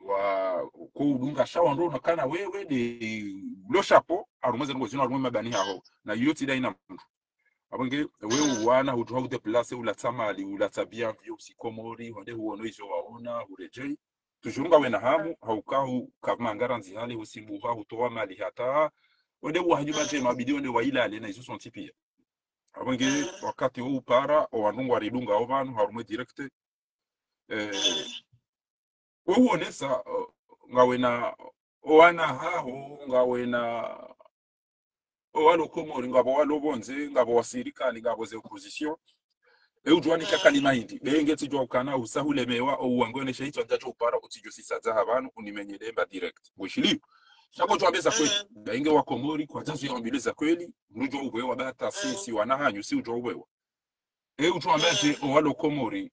wa kuudunga shawa ndo nakana wewe de lo chapeau arumaze ngo zino arumwe mabani haho na yoti dai na mtu abange wewe wana hutuha ude place ula tamali ula tabia vyo Komori wande huono hizo waona urejei tujunga we na hamu haukau kama ngaranzi hali usimbuha hutoa mali hata wande wahiba je mabidi wande wailale na hizo sonti pia abange wakati huu para wanungu waridunga ovanu harumwe direct uonesa ngawena oana haho ngawena owalo Komori ngabo walo bonze ngabo wasirikani ngabo ze opposition ujwani kakali mahindi bengeti jwa ukana usahule mewa ouangone shahito ndacho upara utijo sisaza abantu unimenyelemba direct bushili shako twabeza kweli benge wa Komori kwa tazo ya ambileza kweli nujo ubwewa bata sisi wanahanyu si ujo ubwewa ujwambaje owalo Komori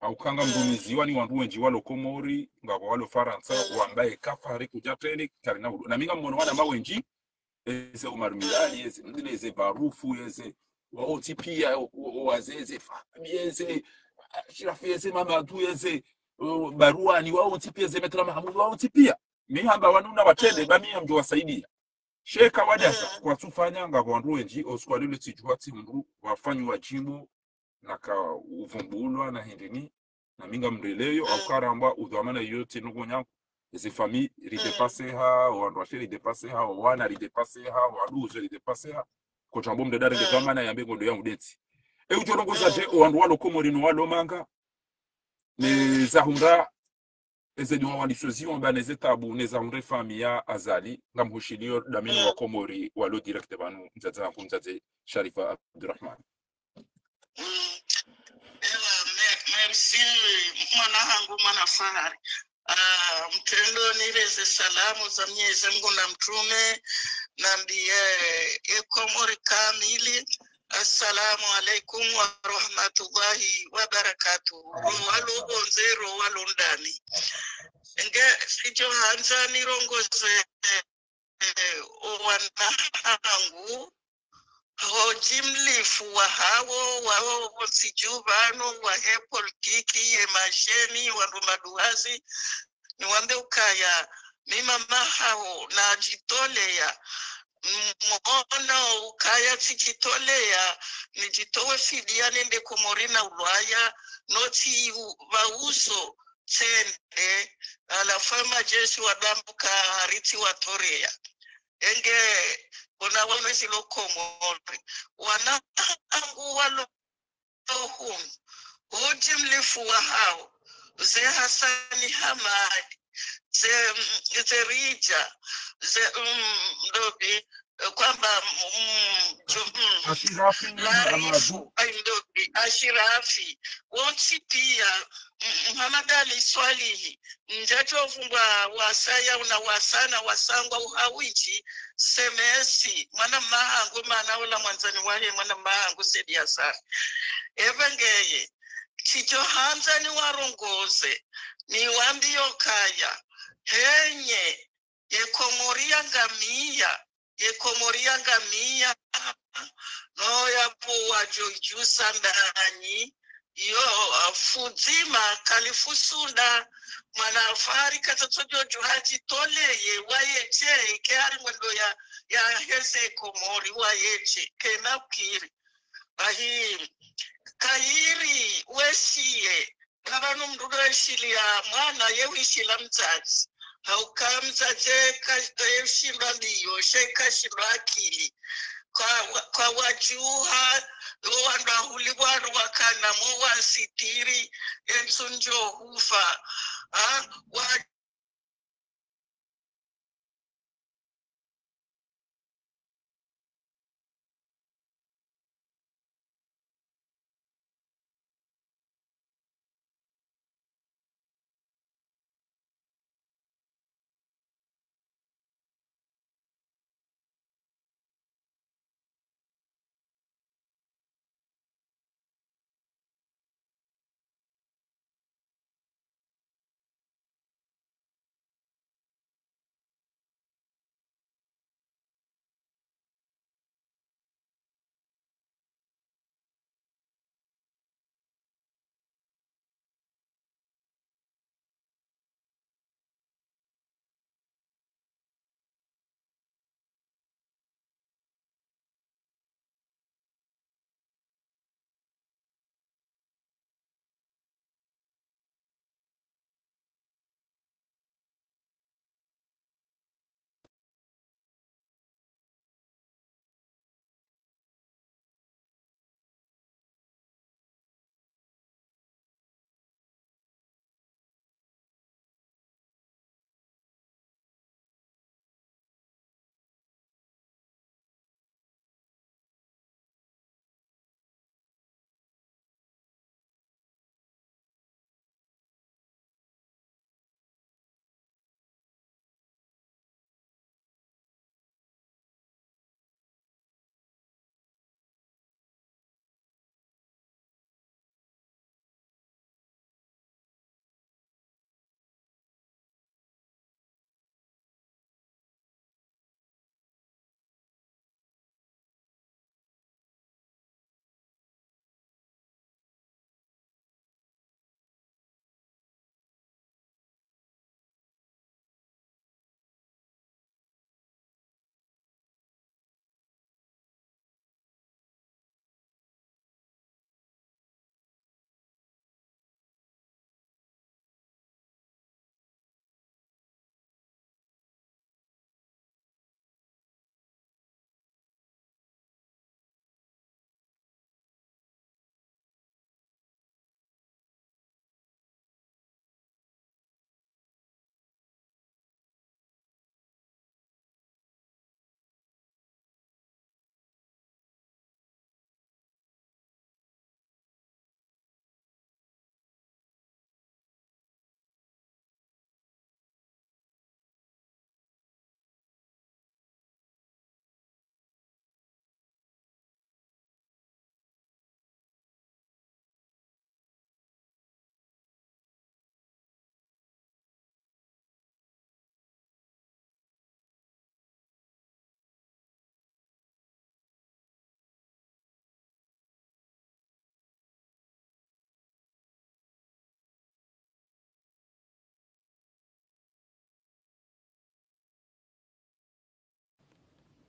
au kanga mdumizi wani wanduwenji walo Komori ngabo walo Faransa wambaye kafari kujateni karina na minga mmono wana mawenji eze Omar Milali eze ndileze barufu eze waoti pia wazeze fabieze shirafi eze Mamadou eze baruani waoti pia eze Metra Mahamudu waoti pia mihamba wanuna watende bamia mjo wasaidia sheka wadasa kwa tufanya ngabo wanduwenji oskwalile tijuati mru wafanyu wajibu naka uvumbulwa na hindini na minga mreleyo au karamba udhamana yote nugonya ezi famille ridepasser ha wandu ashiri depasser ha wana ridepasser ha waduzo ridepasser ha ko chambo mdadare ngetamana yambe ngondo yangu deti ujorongoza je wandu walo Komori no walo manga ne zahunda ezedwa walisozi omba ne zetabu ne zahunda famille azali ngamhushilio damino wa Komori walo direct banu mzaza kumzaze Sharifa Abdurrahman. Merci mwana hangu mwana fahari. Mtendo nireze salamu za Mwenyezi Mungu na mtume nambie Komori kamili. Assalamu alaikum wa rahmatullahi wa barakatuh. Walo bonzero walo ndani. Nge sijo hanza nirongoze wana hangu hojimlifu wa hawo wao sijubano wa politiki ye masheni wa maduhazi niwambe ukaya mima mahao na jitolea mwono ukaya tikitolea nijitowe fidia nende Komori na Ulaya noti wauso tende alafama jeshi wadambuka hariti watorea enge ona wana silo Komori wana angu walo hum ujimlifu wa hao ze Hasani Hamadi ze Rija ze Ndobi kwamba Larifu Aindobi Ashirafi wonsi pia Muhammad Ali Swalihi njatovumbwa wasaya una wasana wasangwa uhawichi semesi mwana mahangu manaula mwanzani wahe mwana mahangu sedia sana evangeye chicho hanza ni warongoze ni wambio kaya henye yekomoria ngamia no yapo wajojusa ndani yo fuzima kalifusunda mwana fari katatojojo haji toleye wayeche keari mwendo ya heze komori wayeche kenapkiri ahi kairi wesiye kabanu mdudu weshilia mwana yewishila mzazi hauka mzazi kashindwa ndiyo shekashindwa akili kwa wajuha wanda huliwaru wakana mwa sitiri ensunjo hufa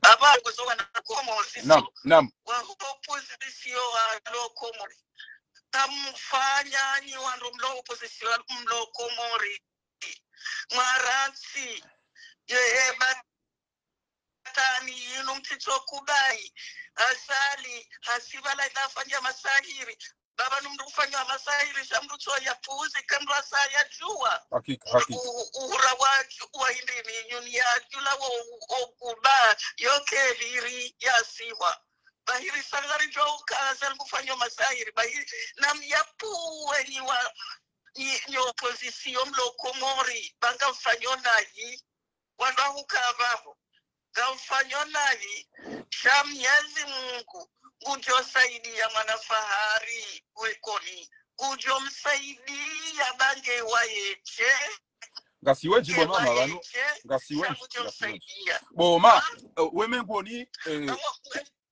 Aba kusoka na komo sisi. Naam. Wa opposition wa lo komori. Tamfanya ni wandu mlo opposition mlo komori. Maransi. Yeba tani yinu mtito kubai. Asali. Hasiba la itafanya masahiri. Baba numdu kufanya kufanywa masahiri shamrucho ya puzi kandwa saa ya jua hakika uhura wa indini nyuni ya jula okuba yoke viri ya siwa bahiri sangari jo kaza kufanywa masahiri bahiri nam yapu weni wa ni opposition mlokomori banga mfanyo nayi wanda hukavaho gamfanyo nayi shamnyezi Mungu ujo saidia manafahari wekoni ujo msaidia bange wayeche ngasiwenji bo mama bano ngasiwenji boma wemengoni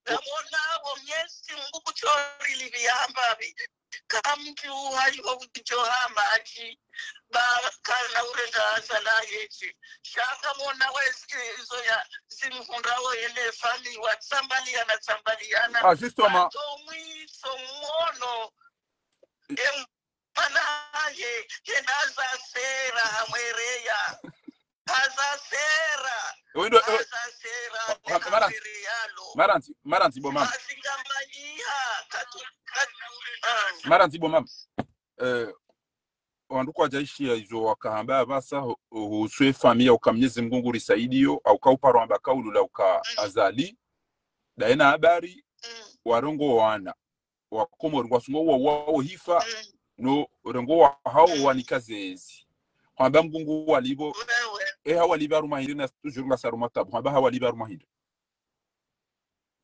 Gamona wonyesi Mungu kuchori liviamba bi kamju hayo ujo hamaji ba kana urenga sala yechi shaka mona wesi zo ya simhundawo ele fali wa sambaliana justement somono empanaye kenaza sera hamwereya azasera wendo maranti bo mama maranti bo mama wanduko ajaishi izo wakahamba basa uswe famia ukamnyezi Mungu risaidio au kauparo amba kaulula uka azali daena habari warongo wana wakomo rwasungo wao hifa no rongo hao wanikazezi kwamba Mungu walibo hawa libaru mahiri na toujours la sarumata kwamba hawa libaru mahiri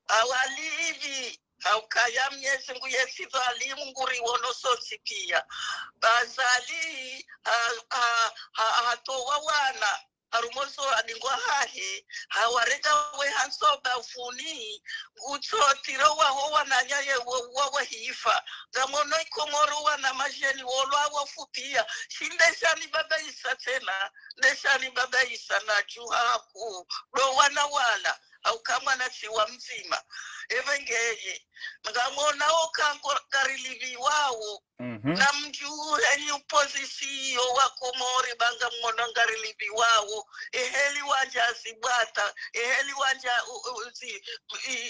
awalivi haukaya mnyezi Mungu yesizo alimu nguri wono sosikia bazali hatowa wana harumoso aningwa hahe hawareka we hansoba ufuni uchotiro waho wananyaye wawa hifa gamono ikomoro wana majeni wolwa wafupia shindeshani baba isa tena ndeshani baba isa na juhaku do wana wala au kama na chiwa mzima evengeye ngamona okangarilivi wao na mjuu yani opposition wa Komori banga mwono ngarilivi wao eheli wanja zibata eheli wanja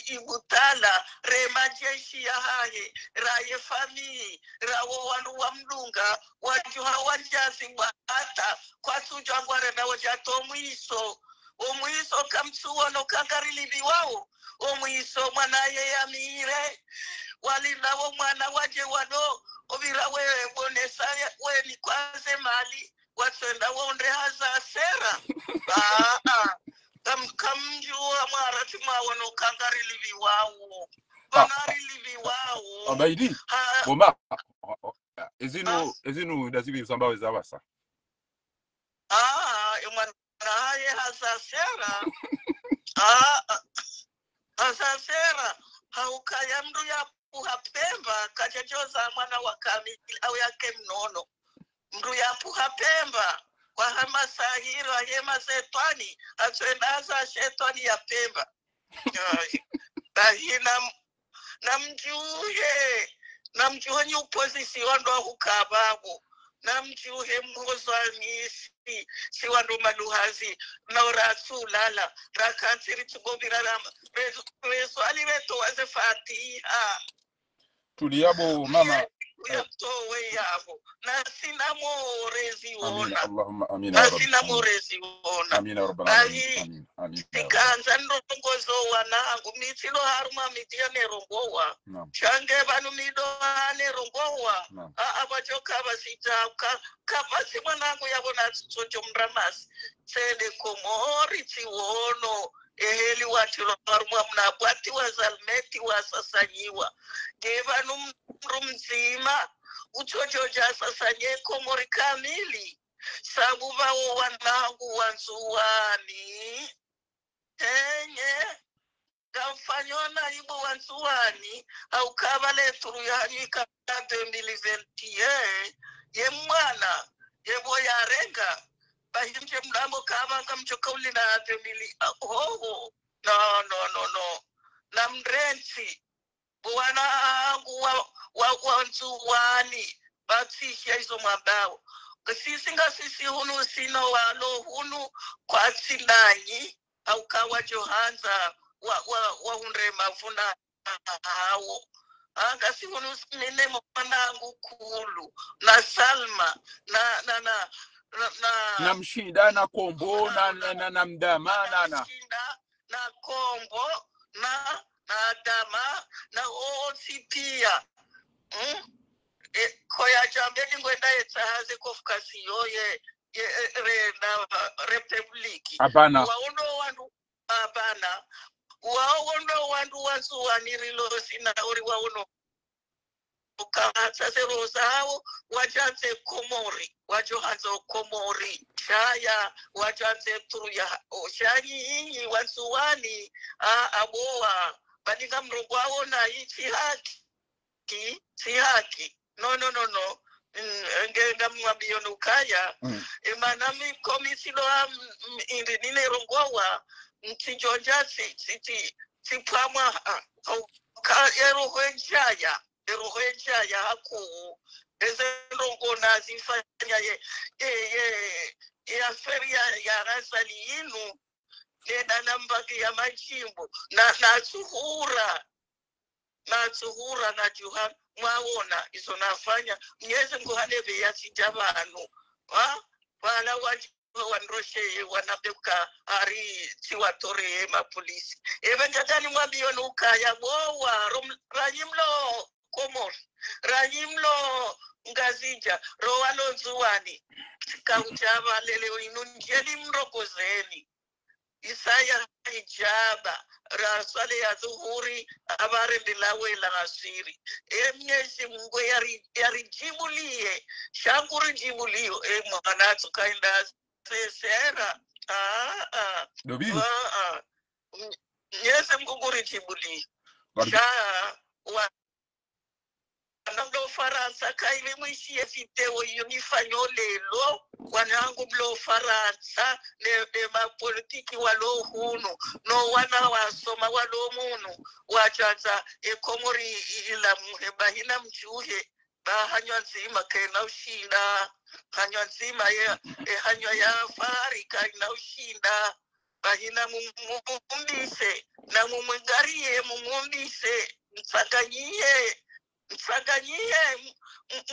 ibutala rema jeshi ya hahe raye famii rawo wanu wa mdunga wajuha wanja zibata kwa sujangware na wajato omwiso kamsuwa no kangarilivi wao omwiso mwanaye ya mire walinawo mwana waje wano obira wewe bonesa weni kwanze mali watenda wonde haza sera kamjua mara timawo no kangarilivi wao kangarilivi wao abaidi boma ezinu dazibi sambawe zabasa mwana haye haza sera asasera haukaya mdu ya puhapemba kachachoza mwana wa kamili au yake mnono mdu ya puhapemba kwa hama sahira hema setwani atwendaza shetwani ya pemba bahina namjuhe ni opposition ndo hukababu namjuhe mhozanisi siwandu maluhazi na rasulala rakansiri tugobira rezo aliweto waze fatiha tuliyabo mama yatowe yabo na sina morezi amina ona Allahumma amina na ya rabbi sina morezi ona amina ya rabbal alamin amin tikanza ndongozo wanangu mitilo haruma mitia nerongowa change banu mido nerongowa abachoka basita kapasi mwanangu yabona socho mramasi sede Komori tiwono eheli watilo haruma mnabwati wazalmeti wasasanyiwa gebanu mru mzima uchocho jasasanye Komori kamili sabu bawo wanangu wanzuwani enye gamfanyona ibo wanzuwani au kabale turu yanyika 2021 ye mwana yebo yarenga bahimje mlambo kama kamchoka uli na 2000 no na mrenzi wanangu wanzuwani batisha hizo mabao sisi hunu sino walo hunu kwa sinanyi au kawa johanza wa hundre mafuna hao anga sihunu nene mwanangu kulu na Salma na mshinda na kombo na mdama na mshinda na kombo na dama na osi pia koya jambeni ngwenda yetsahaze kofukasi yoye na republiki abana waondo wandu abana waondo wandu wansuwanirilo sina uri waono ukatsa rosa hao wachanze komori wajohanzo komori shaya wachanze turuya oshanyi hii wansuwani aboa badinga mrongo wao na ichi haki no ngenga mwabiyonu ukaya emanami komisilo indi nine rongowa mtijonja sipamwa erohenjaya haku ezenrongo nazifanya ya feria ya rasali inu nena nambaki ya majimbo na tsuhura na juha mwawona izo nafanya mnyeze nguhaneve ya sijabanu wala wanroshe wanabeka ari tiwatore mapolisi evenjatani mwabiyonu ukaya bowa ranyimlo komor ranyimlo ngazija rowalo nzuwani kauchava leleo inunjeli mrokozeni Isaya ijaba rasale ya zuhuri abare bilawe la asiri mnyezi mungu yarijibulie shanguri jibulio mwanatu kainda sesera mnyezi mungu rijibulie shaa Wanango Faransa kaili mwishi video yunifanyo lelo wanangu mlo Faransa ne mapolitiki walo hunu no wana wasoma walo munu wachaza komori ila muheba hina mchuhe hanywa nzima kena ushinda hanywa nzima hanywa ya Afrika ina ushinda bahina mumumbise na mumungariye mumumbise msaganyie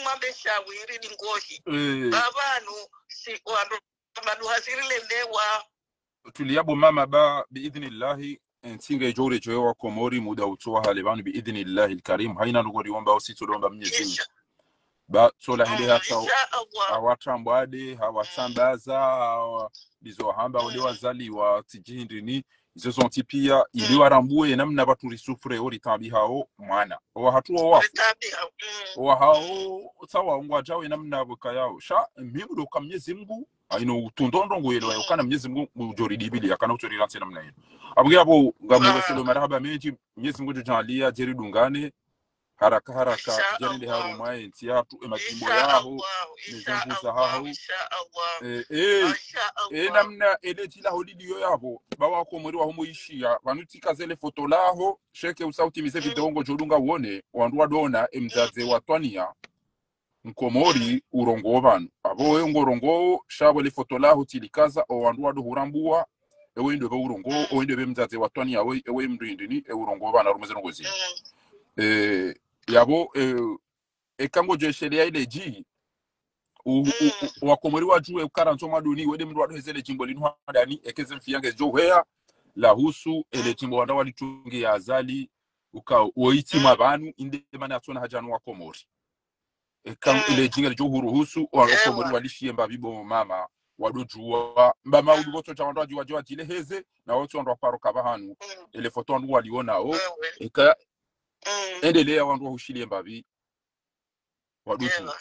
mwambeshawiri lingohi babanu si wanu hasirile newa tuliyabo mama ba biidhnillahi ntinge jore jowa komori muda utoa halebanu biidhnillahi alkarim haina nugori womba usitolomba mnyezini ba tola hende hata awatambwade hawatambaza bizo hamba wale wazaliwa tijindini izo zonti pia iliwa rambuwe namna batu risufre ori tambi hao mwana wa hatuwa wafu wa hao sawa ngwa jawe namna buka yao sha mbimu kwa Mwenyezi Mungu aino tundondongo yelewa yokana Mwenyezi Mungu mujori dibili yakana utori ranse namna yino abuge abo ngamu selo marhaba meji Mwenyezi Mungu jalia jeri dungane haraka jeri haruma enti yatu emajimbo yao nizambu zahahu namna eleti la holidiyo yabo bawa komori wa homoishia vanutika zele foto laho sheke usauti mise videongo jodunga uone wanduwa dona mzaze wa twania mkomori urongo vanu abo ngorongo shabo le foto laho tilikaza o wanduwa do hurambuwa ewe ndo be urongo o ndo be mzaze wa twania ewe mrindini urongo vana rumeze ngozi yabo ekango jeshelia ile ji wakomori wajue ukaranzo maduni wede mdu wadohezele jimbo linu hadani ekeze mfiyange johwea la husu ele jimbo wanda walitungi ya azali uka uoiti mabanu inde mani atona hajanu wakomori ile jinga johuru husu wakomori walishie mbabibo mama wadojuwa mbama udugoto cha wanda wajua jile heze na watu wanda waparo kabahanu ele foto wandu waliona o eka endelea wandu wahushilie mbabi wadojuwa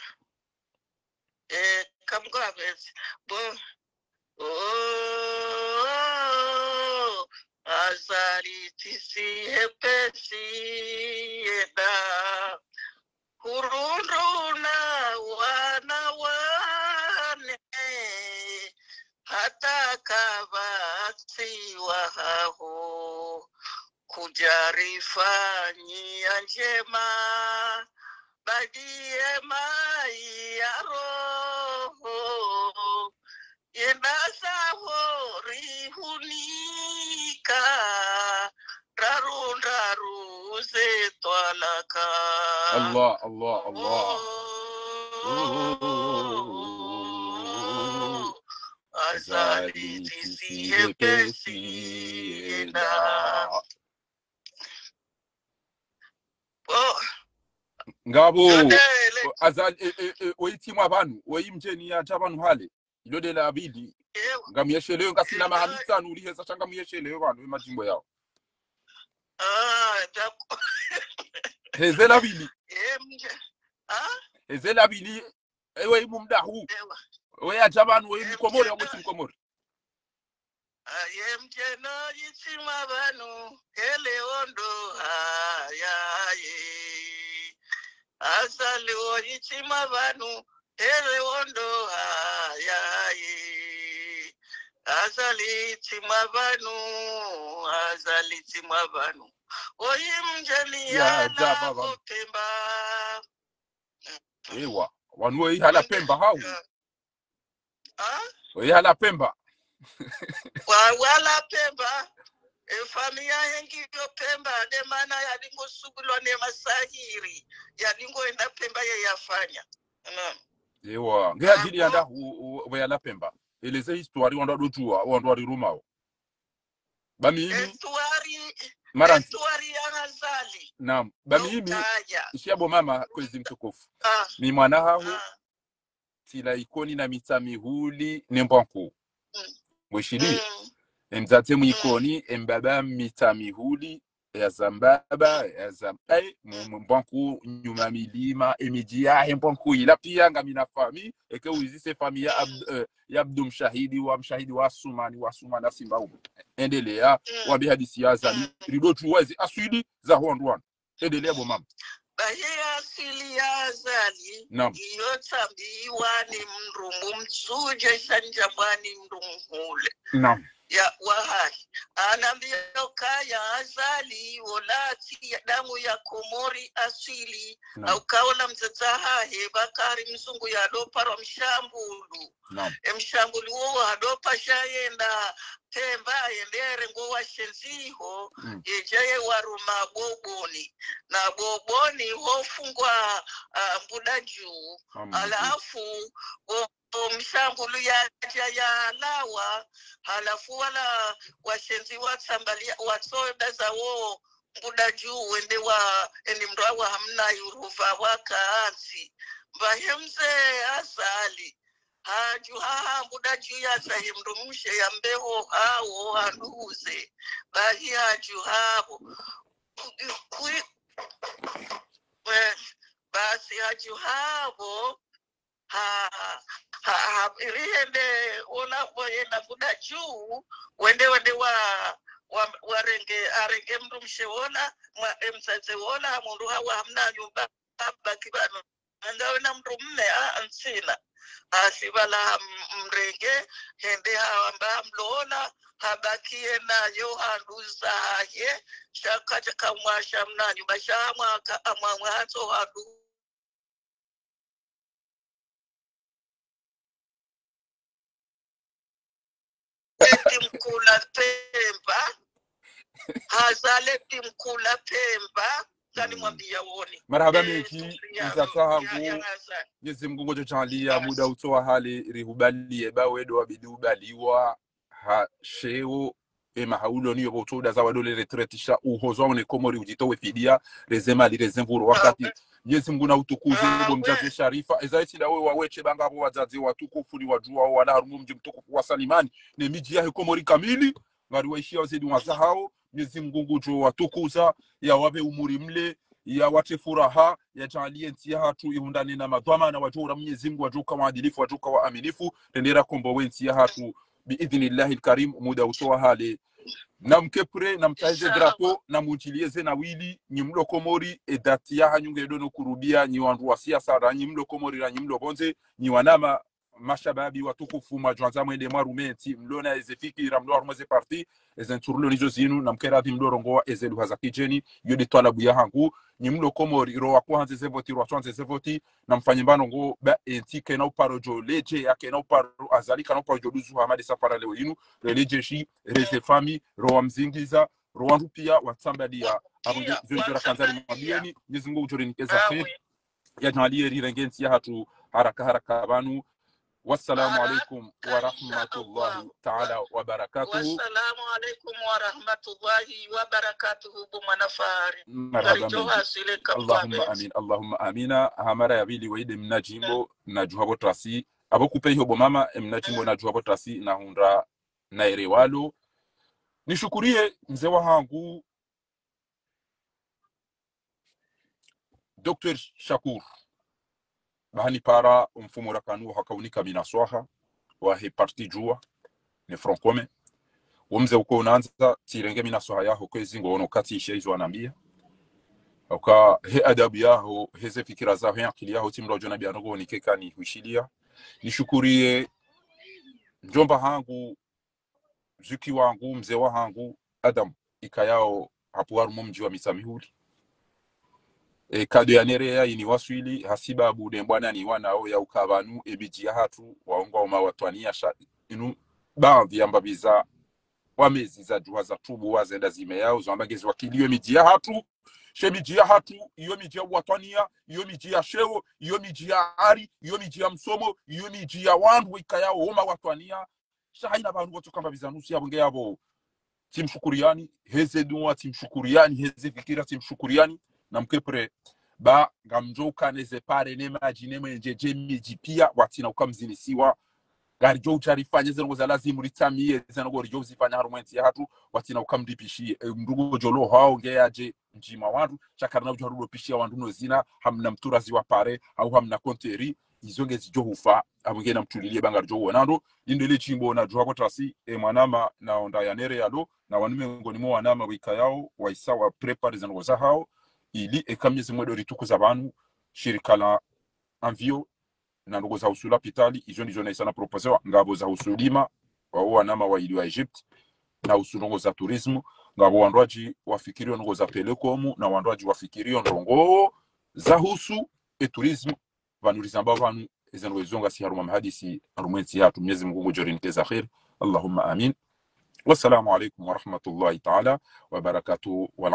kamgabes bo azali tisi hepesi eda hururuna wana wane hata kabati wahaho kujarifanyia njema badie mai ya roho yenasaho rihunika raru uze twalaka. Allah Allah Allah. Azali tisiye pesi enda. Ngabo azali oyitimwa abantu oyimjeni ya abantu hale ilode la abili ngamiyesheleyo ngasina mahamitsana uliheza changa miyesheleyo abantu emajimbo yao dako hezela abili hezela abili ewe imumdahu we ajabanu we mkomori wa mkomori yemjeno yitimwa banu hele ondo ayaye azali oyitima banu hele ondo ayaye azali tima banu oyimjeli ya la Pemba ewa wanu we hala Pemba hao we hala Pemba wala Pemba familia yengi yo Pemba de mana ya lingo sugulo ne masahiri ya lingo enda Pemba ye yafanya ewa ngia jili yanda we hala Pemba eleze histoire wanda dojua wanda rirumao bamimi histoire ya Azali naam bamimi ishabo mama kwezi mtukufu ni mwana hao tila ikoni na mitamihuli nembanko mwishili mzate mwikoni mbaba mitamihuli ya zambaba ya zampai mbanko nyuma milima emijia mbanko ila pia ngamina fami eke uzise fami ya Abdum Shahidi wa Sumana Simba endelea wabi hadisi ya Azali rido tuwezi aswidi za huandwan endelea bo mama bahia asili ya Azali iyo tambiwa ni mrungu msuje shanjabani mrungule ya wahai anambia kaya Azali wolati ya damu ya Komori asili au kaola mzataha Bakari mzungu ya dopa ro mshambulu mshambulu wo adopa shayenda Pemba endere ngo washenziho yejaye waruma boboni na boboni hofungwa mbudaju alafu mshambulu ya lawa halafu wala washenzi watsambalia watsoda zawo mbudaju wende wa enimrawa hamna yuruva wakaansi mbahemze Azali haju mbudaju ya sahimrumushe ya mbeho hao handuze bahi haju habo basi haju habo irihende ona boye na budaju wende arenge mrumshe wona msaze wona mundu hawa hamna nyumba bakibano ngawe na mrumme ansina asibala mrenge hende hamba mlola habakie nayo handuza ye shaka kamwasha mnanyu bashamwa amwa hato hadu timkula Pemba Azali timkula Pemba kani mwambia woni marhaba meki mtatahangu Mwenyezi Mungu ngojo chalia muda utoa hali rihubali bawedo wabidubaliwa ha sheo ema haulo niyo botoda za wadole retretisha uhozo ne Komori ujitowe fidia rezema li rezemvuru wakati Mwenyezi Mungu na utukuze bo mzazi Sharifa ezaiti la wewe waweche bangabo wazazi watukufu ni wajua wala harumu mji mtukufu wa Salimani ne miji ya Komori kamili ngari waishia wazidi wazahao Mwenyezi Mungu jo watukuza ya wabe umuri mle ya wate furaha ya jalie ntia hatu ihundani na madhama na wajura Mwenyezi Mungu wajuka waadilifu wajuka waaminifu tendera kombo wensi ya hatu biidhnillahi alkarim muda utoa hali na mkepre na mtaize drapo na mutilieze na wili nyimlo Komori edati ya hanyunge dono kurubia nyi wandu wa siasa ra nyimlo Komori ra nyimlo bonze nyi wanama mashababi watukufu majwanza mwende marumenti mlona ezefiki ramdo armoze parti ezenturlo nizo zinu na mkeradi mdorongoa ezelu hazakijeni yodi twala buya hangu nyimlo Komori ro wakwanze zevoti ro twanze zevoti na mfanyembano ngo ba entike na uparojo leje yake na uparo Azali kana uparojo duzu Hamadi Safara leo yinu leje shi reze fami ro mzingiza Rwandu pia watambadia abunge zonjora kanzari mabieni Mwenyezi Mungu ujorenikeza khair yajalie rirengenzi hatu haraka banu. Wassalamu alaikum wa rahmatullahi ta'ala wa barakatuhu. Wassalamu alaikum wa rahmatullahi wa barakatuhu bumanafari. Allahumma amin, Allahumma amina. Hamara ya bili waide mnajimbo na juhabo trasi abo kupe hiyo bomama mnajimbo na juhabo trasi na hundra na erewalo. Nishukurie mzee wangu Dr. Shakur bahani para mfumo rakanu hakaunika minaswaha wa he parti jua ne francome umze uko unaanza tirenge minaswaha yaho kwezi ngono kati ishaizo anambia uka he adabu yaho heze fikira za he akili yaho timro jona bianogo nikeka ni hushilia. Nishukurie njomba hangu zuki wangu mzee wangu Adam ikayao hapo warumo mji wa Misamihuli kado ya nerea ini waswili hasiba bude mbwana ni wanao ya ukabanu ebiji ya hatu waongo wa watwania inu baadhi ya mbabiza wamezi za juha za tubu wazenda zime yao zoambagezi wakiliwe miji ya hatu shemiji ya hatu iyo miji ya watwania iyo miji ya shewo iyo miji ya ari iyo miji ya msomo iyo miji ya wandu ikayao oma watwania shahaina bantu watoka mbabiza nusu ya bunge yabo timshukuriani heze duwa timshukuriani heze fikira timshukuriani na mkepre ba gamjoka neze pare nema jineme njeje miji pia watina ukamzinisiwa garijo ucharifanye zengo za lazimu ritamie zengo rijo zifanya harumenti ya hatu watina ukamdipishie ndugu jolo hao ngeaje njima wandu chakarna ujarudo pishia wandu nozina hamna mturazi wa pare au hamna konteri izonge zijohufa abunge na mtulilie banga rijo wonando indele chimbo na juhako trasi mwanama na onda ya nere yalo na wanume ngoni mo wanama wika yao waisa wa prepare zengo za hao ili ekamyezi mwedo ritukuza banu shirika la Anvio na ndugu za usula pitali izo ndizo na isana proposewa ngabo za usulima wa wanama wa ili wa Egypt na usulongo za turismu ngabo wandwaji wafikirio ndugu za telekomu na wandwaji wafikirio ndongo za husu turismu vanulizamba vanu ezano zonga si haruma mahadisi harumenti hatu. Mwenyezi Mungu joriniteza khair. Allahumma amin. Wassalamu alaikum wa rahmatullahi ta'ala wa barakatuhu wa